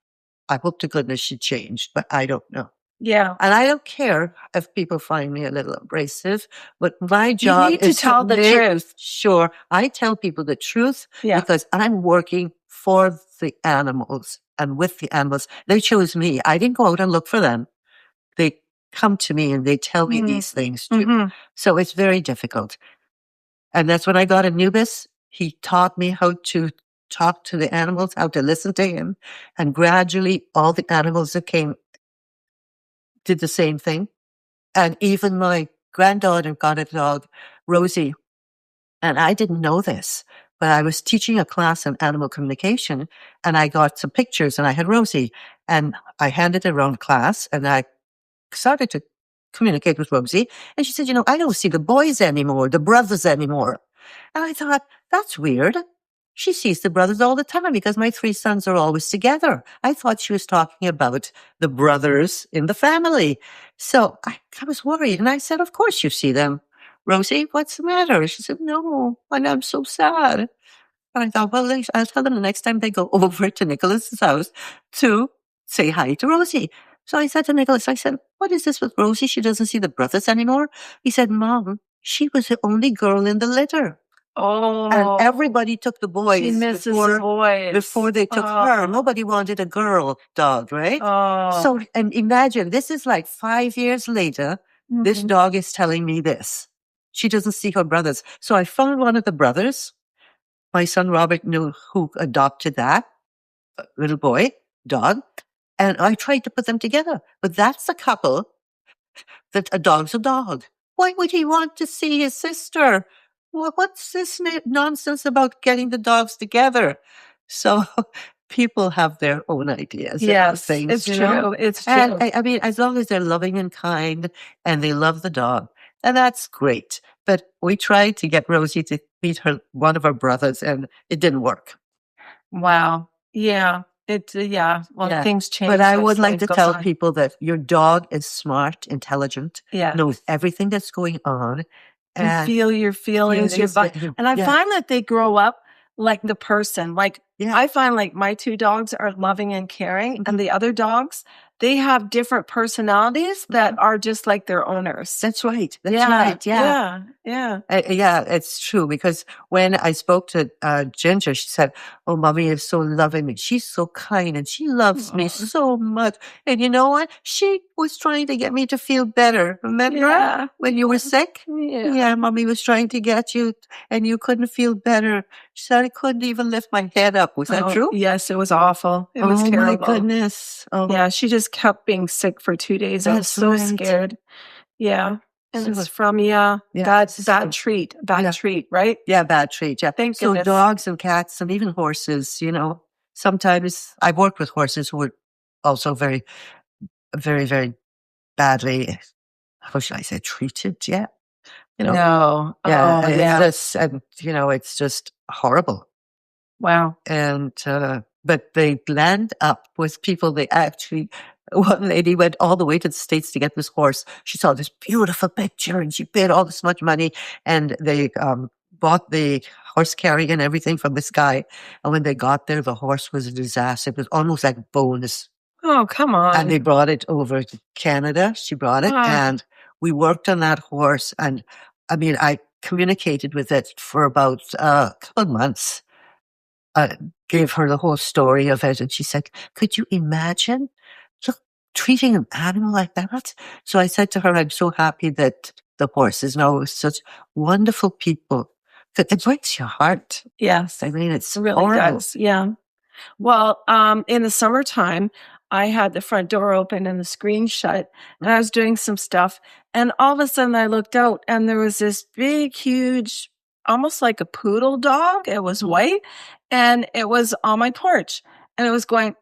I hope to goodness she changed, but I don't know. Yeah. And I don't care if people find me a little abrasive, but my job is to tell the truth. Sure. I tell people the truth because I'm working for the animals and with the animals. They chose me. I didn't go out and look for them. They come to me and they tell me these things too. So it's very difficult. And that's when I got Anubis. He taught me how to talk to the animals, how to listen to him. And gradually all the animals that came did the same thing. And even my granddaughter got a dog, Rosie. And I didn't know this, but I was teaching a class on animal communication and I got some pictures and I had Rosie and I handed it around class and I started to communicate with Rosie. And she said, I don't see the boys anymore, the brothers anymore. And I thought, that's weird. She sees the brothers all the time because my 3 sons are always together. I thought she was talking about the brothers in the family. So I was worried. And I said, of course you see them. Rosie, what's the matter? She said, no, and I'm so sad. And I thought, well, I'll tell them the next time they go over to Nicholas's house to say hi to Rosie. So I said to Nicholas, what is this with Rosie? She doesn't see the brothers anymore. He said, Mom, she was the only girl in the litter. Oh. And everybody took the boys. She misses the boys. Before they took her. Nobody wanted a girl dog, right? Oh. So, and imagine, this is like 5 years later, this dog is telling me this. She doesn't see her brothers. So I found one of the brothers. My son Robert knew who adopted that little boy dog. And I tried to put them together. But that's a couple that a dog's a dog. Why would he want to see his sister? What's this nonsense about getting the dogs together? So people have their own ideas. Yes, things, it's true. It's true. And I mean, as long as they're loving and kind and they love the dog, and that's great. But we tried to get Rosie to meet one of her brothers, and it didn't work. Wow. Yeah. Things change. But I would like to tell people that your dog is smart, intelligent, knows everything that's going on. And feel your feelings, your body. And I find that they grow up like the person. Like Yeah. I find like my two dogs are loving and caring, and the other dogs, they have different personalities that are just like their owners. That's right. That's Yeah, right. Yeah. yeah. Yeah, it's true because when I spoke to Ginger, she said, "Oh, mommy is so loving me. She's so kind and she loves me Aw. so much." And you know what? She was trying to get me to feel better. Remember Yeah. when you were sick? Yeah. Yeah, mommy was trying to get you and you couldn't feel better. She said I couldn't even lift my head up. Was that Oh, true? yes, it was awful. It was Oh my terrible. goodness. Oh, Yeah, she just kept being sick for 2 days. I was that's so right. scared. Yeah. And So, it's from, bad treat, Yeah. right? Yeah, bad treat. Yeah. Thank So goodness. dogs and cats and even horses, sometimes I've worked with horses who were also very, very, very badly, how should I say, treated. Yeah. No. Yeah. Oh, It's yeah. just, it's just horrible. Wow. And, but they land up with people. They actually, one lady went all the way to the States to get this horse. She saw this beautiful picture and she paid all this much money and they, bought the horse carriage and everything from this guy. And when they got there, the horse was a disaster. It was almost like bones. Oh, come And they on. brought it over to Canada. She brought it Ah, and we worked on that horse. And I mean, I communicated with it for about a couple of months. Gave her the whole story of it. And she said, could you imagine treating an animal like that? So I said to her, I'm so happy that the horses now with such wonderful people. It breaks your heart. yes. I mean, it's It really horrible. does. Yeah. Well, in the summertime, I had the front door open and the screen shut, and I was doing some stuff. And all of a sudden, I looked out, and there was this big, huge, almost like a poodle dog. It was white, and it was on my porch, and it was going,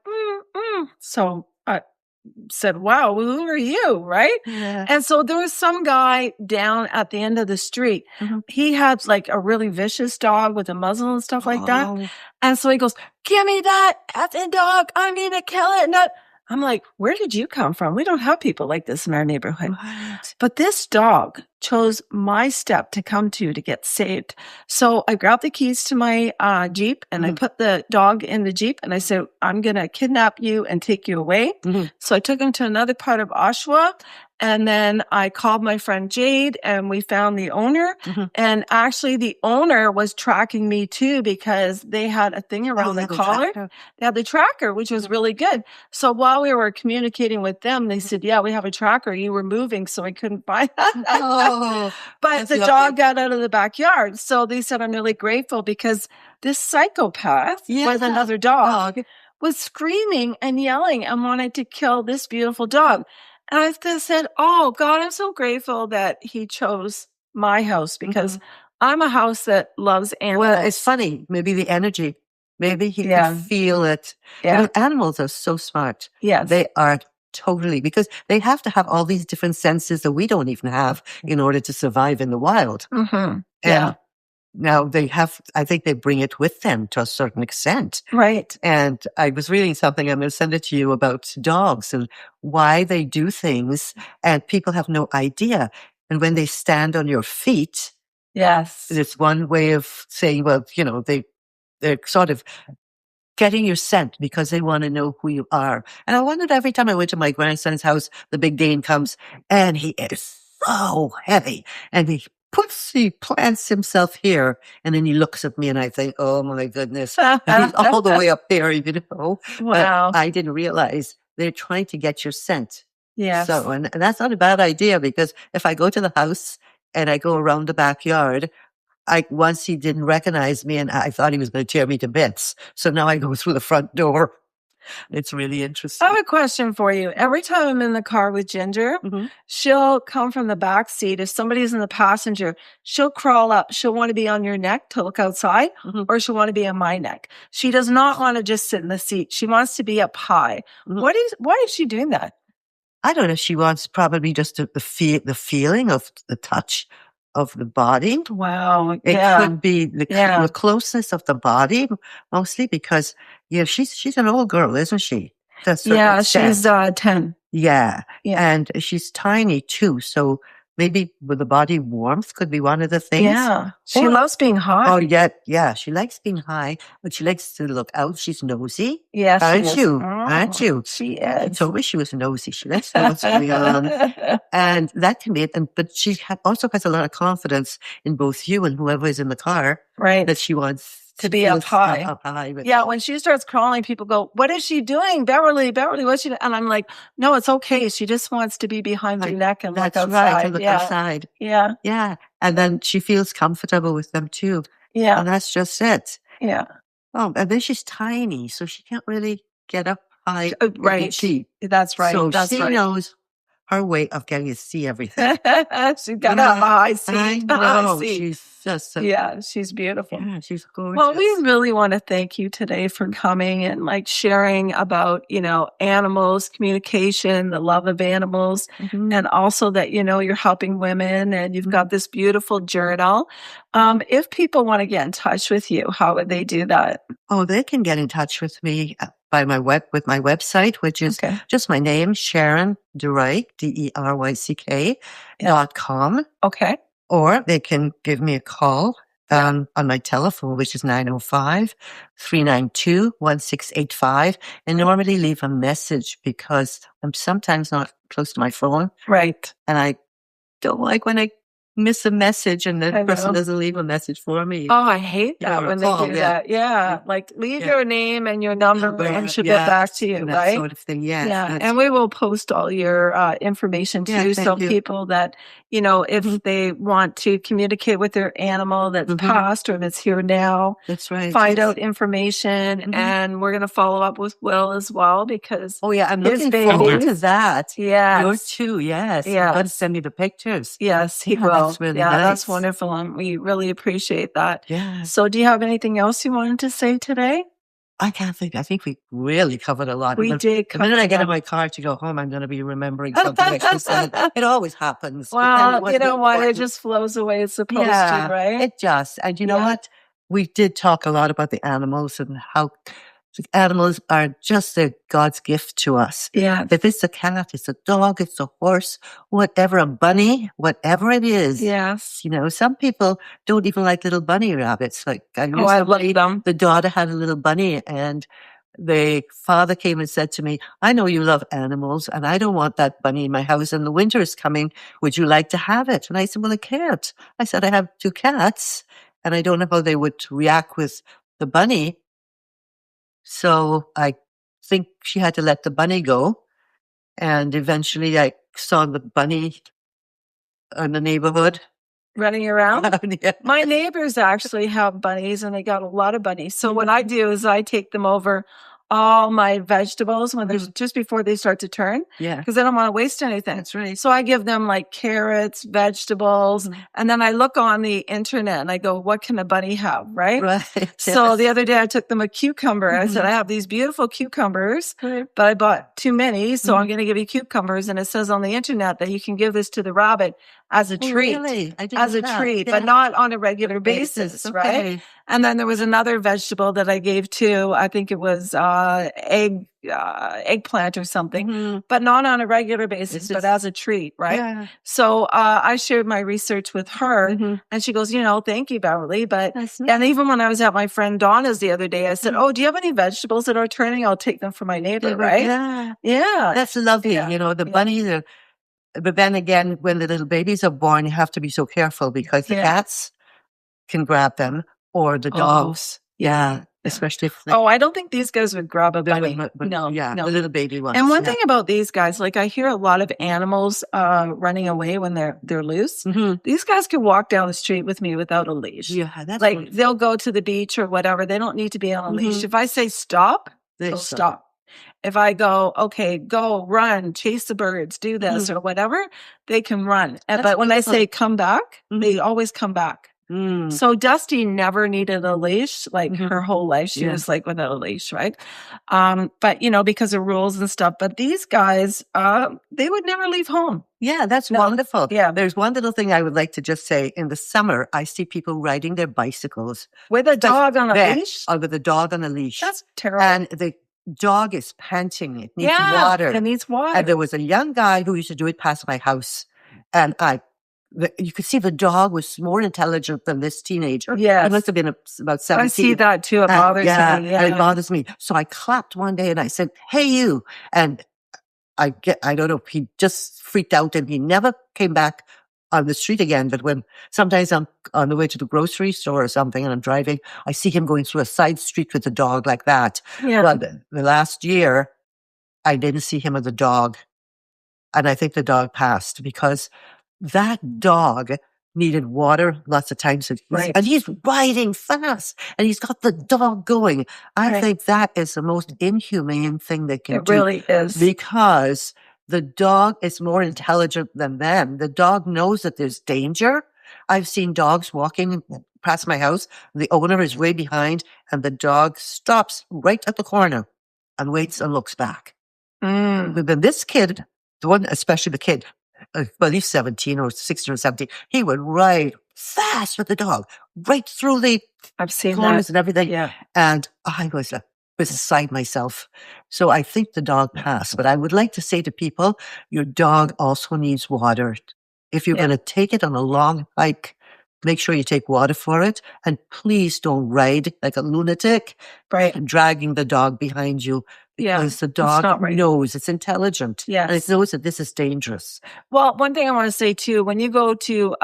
So I said, wow, who are you? Right. Yeah. And so there was some guy down at the end of the street. He had like a really vicious dog with a muzzle and stuff like that. Oh, And so he goes, give me that effing dog. I'm going to kill it. I'm like, where did you come from? We don't have people like this in our neighborhood. what? But this dog chose my step to come to get saved. So I grabbed the keys to my Jeep and I put the dog in the Jeep and I said, I'm going to kidnap you and take you away. So I took him to another part of Oshawa. And then I called my friend Jade and we found the owner. And actually the owner was tracking me too because they had a thing around the collar. They had the tracker, which was really good. So while we were communicating with them, they said, yeah, we have a tracker. You were moving, so I couldn't find that. Oh, But the dog got out of the backyard. So they said, I'm really grateful because this psychopath with another dog was screaming and yelling and wanted to kill this beautiful dog. And I just said, oh, God, I'm so grateful that he chose my house because I'm a house that loves animals. Well, it's funny. Maybe the energy. Maybe he could feel it. Yeah. Animals are so smart. Yes. They are totally, because they have to have all these different senses that we don't even have in order to survive in the wild. And now I think they bring it with them to a certain extent. Right. And I was reading something, I'm going to send it to you, about dogs and why they do things and people have no idea. And when they stand on your feet, it's one way of saying, well, they're sort of getting your scent because they want to know who you are. And I wondered every time I went to my grandson's house, the big Dane comes and he is so heavy and he plants himself here and then he looks at me and I think, oh my goodness, and he's all the way up there, Wow. But I didn't realize they're trying to get your scent. Yes. So, and that's not a bad idea because if I go to the house and I go around the backyard, once he didn't recognize me and I thought he was going to tear me to bits. So now I go through the front door. It's really interesting. I have a question for you. Every time I'm in the car with Ginger, she'll come from the back seat. If somebody's in the passenger, she'll crawl up. She'll want to be on your neck to look outside, or she'll want to be on my neck. She does not want to just sit in the seat. She wants to be up high. Why is she doing that? I don't know. She wants probably just the feeling of the touch of the body. Wow. It could be the closeness of the body, mostly because, she's an old girl, isn't she? She's 10. Yeah. And she's tiny too. So maybe with the body warmth could be one of the things. Yeah. She loves being high. Oh, yeah. She likes being high, but she likes to look out. She's nosy. Yes, Aren't you? Aren't you? She She is. told me she was nosy. She likes to know what's going on. And that can be it. But she also has a lot of confidence in both you and whoever is in the car. Right. That she wants to be up high. Up high. Yeah, when she starts crawling, people go, "What is she doing, Beverly? Beverly, what's she doing?" And I'm like, "No, it's okay. She just wants to be behind your neck and look outside." That's right, to look outside. Yeah. Yeah. And then she feels comfortable with them too. Yeah. And that's just it. Yeah. Oh, and then she's tiny, so she can't really get up high. Right. That's right. So that's she right. knows her way of getting to see everything. She's got a high seat. I know. She's just she's beautiful. Yeah, she's gorgeous. Well, we really want to thank you today for coming and like sharing about, animals, communication, the love of animals, and also that, you're helping women and you've got this beautiful journal. If people want to get in touch with you, how would they do that? Oh, they can get in touch with me by with my website, which is just my name, Sharon de Ryck, DERYCK.com. Okay. Or they can give me a call on my telephone, which is 905-392-1685, and normally leave a message because I'm sometimes not close to my phone. Right. And I don't like when I miss a message and the person doesn't leave a message for me. Oh, I hate that when they do that. Yeah. Like leave your name and your number and she'll get back to you, that right? sort of thing. Yeah. Yeah. And we will post all your information too. So people that, if they want to communicate with their animal that's passed or that's here now, that's right. Find out information. And we're going to follow up with Will as well because I'm looking forward to that. Yeah. Yours too. Yes. Yeah. You got to send me the pictures. Yes, he will. That's really nice. That's wonderful. And we really appreciate that. Yeah. So do you have anything else you wanted to say today? I can't think. I think we really covered a lot. We did. The minute I get in my car to go home, I'm going to be remembering something like this. It always happens. Well, you know what? It just flows away. It's supposed to, right? It just. And you know what? We did talk a lot about the animals and how animals are just God's gift to us. Yeah. If it's a cat, it's a dog, it's a horse, whatever, a bunny, whatever it is. Yes. Some people don't even like little bunny rabbits. Like I love them. The daughter had a little bunny and the father came and said to me, "I know you love animals and I don't want that bunny in my house and the winter is coming. Would you like to have it?" And I said, "Well, I can't." I said, "I have 2 cats and I don't know how they would react with the bunny." So I think she had to let the bunny go. And eventually I saw the bunny in the neighborhood. Running around? My neighbors actually have bunnies and they got a lot of bunnies. So what I do is I take them over all my vegetables when there's just before they start to turn. Yeah. Because I don't want to waste anything. That's right. So I give them like carrots, vegetables, and then I look on the internet and I go, what can a bunny have? Right. So the other day I took them a cucumber. I said, I have these beautiful cucumbers, but I bought too many. So I'm going to give you cucumbers. And it says on the internet that you can give this to the rabbit as a treat, but not on a regular basis. Right. And then there was another vegetable that I gave to, I think it was eggplant or something, but not on a regular basis, but as a treat, right? Yeah. So I shared my research with her and she goes, thank you, Beverly. And even when I was at my friend Donna's the other day, I said, oh, do you have any vegetables that are turning? I'll take them for my neighbor, right? Yeah. Yeah. That's lovely. The bunnies are, but then again, when the little babies are born, you have to be so careful because the cats can grab them or the dogs. Yeah. Especially if I don't think these guys would grab a bunny. No. The little baby ones. And one thing about these guys, like I hear a lot of animals running away when they're loose. These guys can walk down the street with me without a leash. Yeah, that's like they'll go to the beach or whatever. They don't need to be on a leash. If I say stop, they'll stop. If I go, okay, go, run, chase the birds, do this or whatever, they can run. But when I say come back, they always come back. So Dusty never needed a leash, like her whole life. She was like without a leash, right? But because of rules and stuff. But these guys, they would never leave home. Yeah, that's wonderful. Yeah. There's one little thing I would like to just say. In the summer, I see people riding their bicycles. With a dog on a leash? With a dog on a leash. That's terrible. And the dog is panting. It needs water. It needs water. And there was a young guy who used to do it past my house. And I you could see the dog was more intelligent than this teenager. Yes. I must have been about 17. I see that too. It bothers me. And it bothers me. So I clapped one day and I said, "Hey, you." And I don't know, he just freaked out and he never came back on the street again. But when sometimes I'm on the way to the grocery store or something and I'm driving, I see him going through a side street with a dog like that. Yeah. Well, the last year, I didn't see him with the dog. And I think the dog passed because that dog needed water lots of times. Right. And he's riding fast and he's got the dog going. I think that is the most inhumane thing they can do. It really is. Because the dog is more intelligent than them. The dog knows that there's danger. I've seen dogs walking past my house. The owner is way behind and the dog stops right at the corner and waits and looks back. But then this kid, the one, especially the kid, well, he's 17 or 16 or 17, he would ride fast with the dog right through the corners and everything. Yeah. And I was beside myself. So I think the dog passed. But I would like to say to people, your dog also needs water. If you're going to take it on a long hike, make sure you take water for it. And please don't ride like a lunatic, dragging the dog behind you. Because the dog knows it's intelligent. Yes. And it knows that this is dangerous. Well, one thing I want to say too, when you go to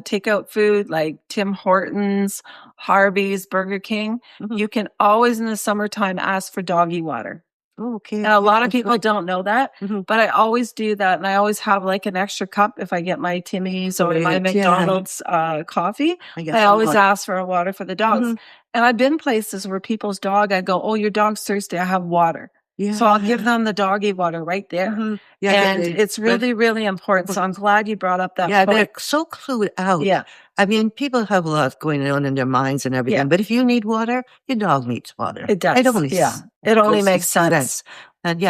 take out food like Tim Hortons, Harvey's, Burger King, you can always in the summertime ask for doggy water. Okay. And a lot of people don't know that, but I always do that. And I always have like an extra cup if I get my Timmy's or my McDonald's coffee. I always ask for a water for the dogs. And I've been places where people's dog, I go, "Oh, your dog's thirsty. I have water." Yeah. So I'll give them the doggy water right there. Yeah, and it's really, really important. So I'm glad you brought up that point. They're so clued out. Yeah. I mean, people have a lot going on in their minds and everything. Yeah. But if you need water, your dog needs water. It does. It only makes sense. And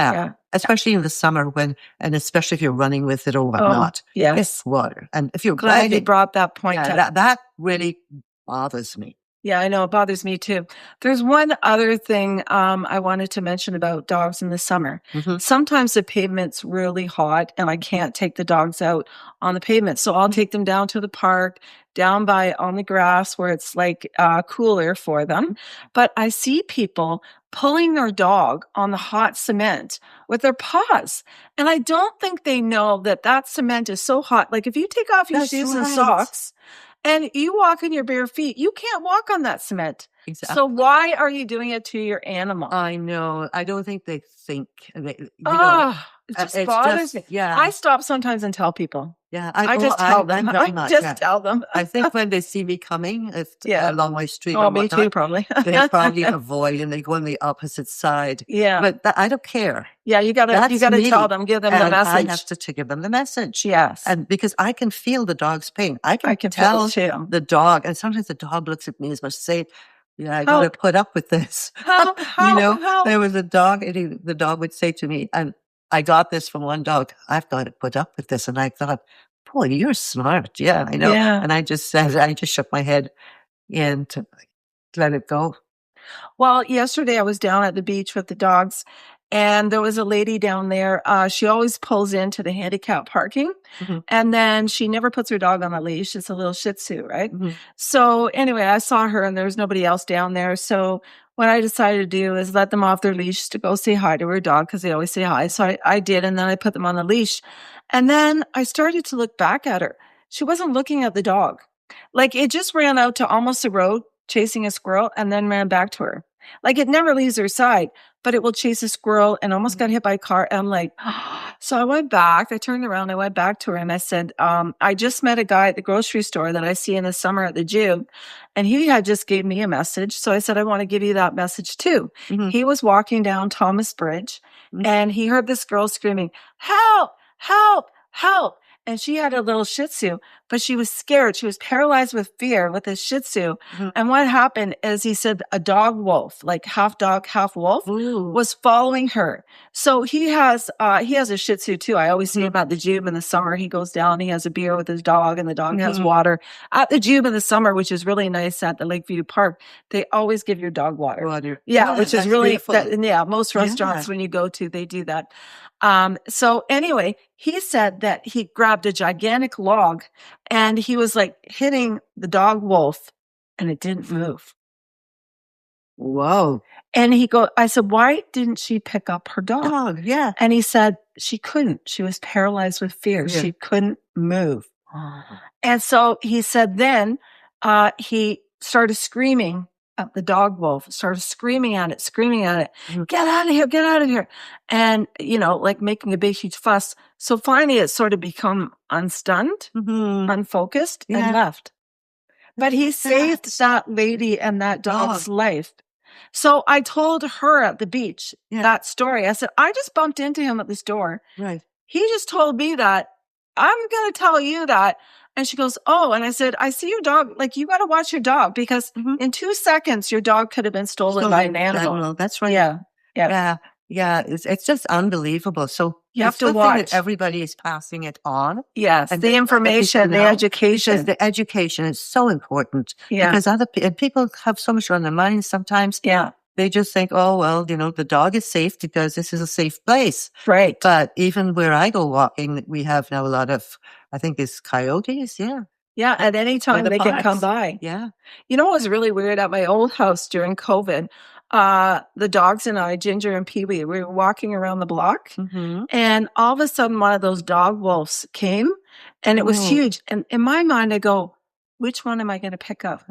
especially in the summer and especially if you're running with it or whatnot. It's water. And if you're glad you brought that point up. That really bothers me. Yeah, I know. It bothers me too. There's one other thing I wanted to mention about dogs in the summer. Sometimes the pavement's really hot and I can't take the dogs out on the pavement. So I'll take them down to the park, down on the grass where it's like cooler for them. But I see people pulling their dog on the hot cement with their paws. And I don't think they know that cement is so hot. Like if you take off your shoes and socks, and you walk in your bare feet, you can't walk on that cement. Exactly. So why are you doing it to your animal? I know. I don't think they think. It just bothers me. Yeah. I stop sometimes and tell people. Yeah. I just tell them. Tell them. I think when they see me coming along my street. Oh, me too, probably. They probably avoid and they go on the opposite side. Yeah. But I don't care. Yeah, you gotta tell them, give them the message. I have to give them the message. Yes. And because I can feel the dog's pain. I can tell the dog, and sometimes the dog looks at me as much as say, "Yeah, I gotta put up with this." There was a dog, and the dog would say to me, and I got this from one dog, "I've got to put up with this." And I thought, "Boy, you're smart." Yeah, I know. Yeah. And I just shook my head and let it go. Well, yesterday I was down at the beach with the dogs. And there was a lady down there. She always pulls into the handicap parking. And then she never puts her dog on a leash. It's a little Shih Tzu, right? So anyway, I saw her and there was nobody else down there. So what I decided to do is let them off their leash to go say hi to her dog because they always say hi. So I did. And then I put them on the leash. And then I started to look back at her. She wasn't looking at the dog. Like it just ran out to almost the road chasing a squirrel and then ran back to her. Like it never leaves her side, but it will chase a squirrel and almost got hit by a car. And I'm like, so I went back, I turned around, I went back to her and I said, I just met a guy at the grocery store that I see in the summer at the gym. And he had just gave me a message. So I said, I want to give you that message too. He was walking down Thomas Bridge and he heard this girl screaming, "Help, help, help." And she had a little Shih Tzu, but she was scared. She was paralyzed with fear with this Shih Tzu. And what happened is he said a dog wolf, like half dog, half wolf, was following her. So he has a Shih Tzu too. I always see him at the gym in the summer. He goes down, he has a beer with his dog and the dog has water. At the gym in the summer, which is really nice at the Lakeview Park, they always give your dog water. Yeah, which is really, most restaurants when you go to, they do that. So anyway, he said that he grabbed a gigantic log And he was like hitting the dog wolf and it didn't move. Whoa. And I said, why didn't she pick up her dog? Dog, yeah. And he said, she couldn't. She was paralyzed with fear. Yeah. She couldn't move. Oh. And so he said, then he started screaming at the dog wolf, started screaming at it, get out of here, get out of here. And, like making a big, huge fuss. So finally it sort of become unstunned, unfocused, and left. But he saved that lady and that dog's life. So I told her at the beach that story. I said, I just bumped into him at this door. Right. He just told me that. I'm going to tell you that. And she goes, oh, and I said, I see your dog. Like, you got to watch your dog because in 2 seconds, your dog could have been stolen by an animal. That's right. Yeah. Yeah. It's just unbelievable. So you have to watch. Everybody is passing it on. Yes. And the information, the education. Because the education is so important. Yeah. Because people have so much on their minds sometimes. Yeah. They just think, oh, well, the dog is safe because this is a safe place. Right. But even where I go walking, we have now a lot of, I think it's coyotes. Yeah. Yeah. At any time they can come by. Yeah. You know what was really weird at my old house during COVID? The dogs and I, Ginger and Pee-wee, we were walking around the block and all of a sudden one of those dog wolves came and it was huge. And in my mind, I go, which one am I going to pick up?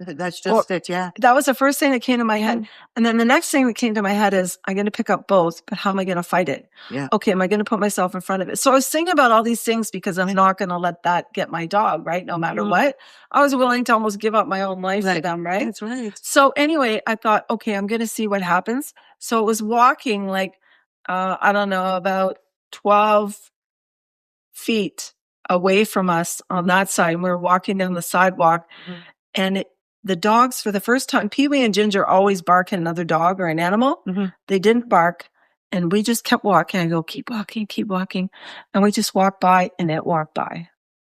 That's just it, yeah. That was the first thing that came to my head. And then the next thing that came to my head is, I'm going to pick up both, but how am I going to fight it? Yeah. Okay, am I going to put myself in front of it? So I was thinking about all these things because I'm not going to let that get my dog, right? No matter what. I was willing to almost give up my own life for them, right? That's right. So anyway, I thought, okay, I'm going to see what happens. So it was walking like, I don't know, about 12 feet away from us on that side. And we were walking down the sidewalk and the dogs, for the first time, Pee-wee and Ginger always bark at another dog or an animal. They didn't bark. And we just kept walking. I go, keep walking, keep walking. And we just walked by and it walked by.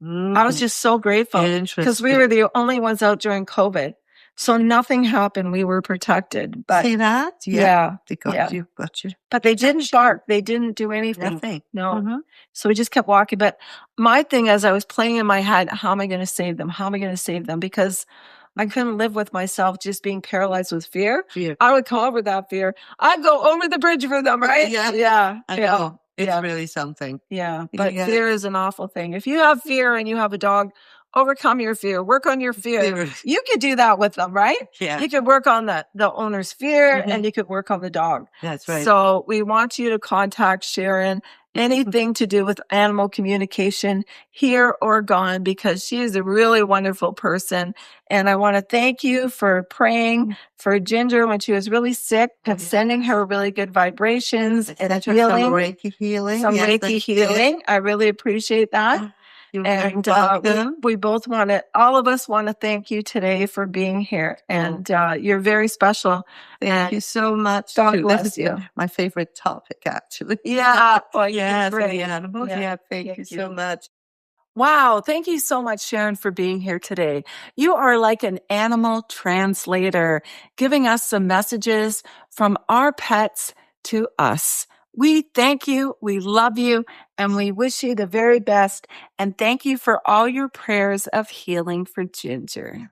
I was just so grateful because we were the only ones out during COVID. So nothing happened. We were protected. But see that? Yeah. They got you. But they didn't bark. They didn't do anything. Nothing. No. So we just kept walking. But my thing, as I was playing in my head, how am I going to save them? How am I going to save them? Because I couldn't live with myself just being paralyzed with fear. I would come over that fear. I'd go over the bridge for them, right? Yeah. I know. It's really something. Yeah. But fear is an awful thing. If you have fear and you have a dog, overcome your fear. Work on your fear. You could do that with them, right? Yeah. You could work on the owner's fear and you could work on the dog. That's right. So we want you to contact Sharon. Anything to do with animal communication, here or gone, because she is a really wonderful person. And I want to thank you for praying for Ginger when she was really sick and sending her really good vibrations and healing. Some Reiki healing. Some Reiki healing. I really appreciate that. And we both all of us want to thank you today for being here. And you're very special. Thank you so much. God bless you. My favorite topic, actually. Yeah. Well, for the animals. Yeah. Thank you so much. Wow. Thank you so much, Sharon, for being here today. You are like an animal translator, giving us some messages from our pets to us. We thank you, we love you, and we wish you the very best. And thank you for all your prayers of healing for Ginger.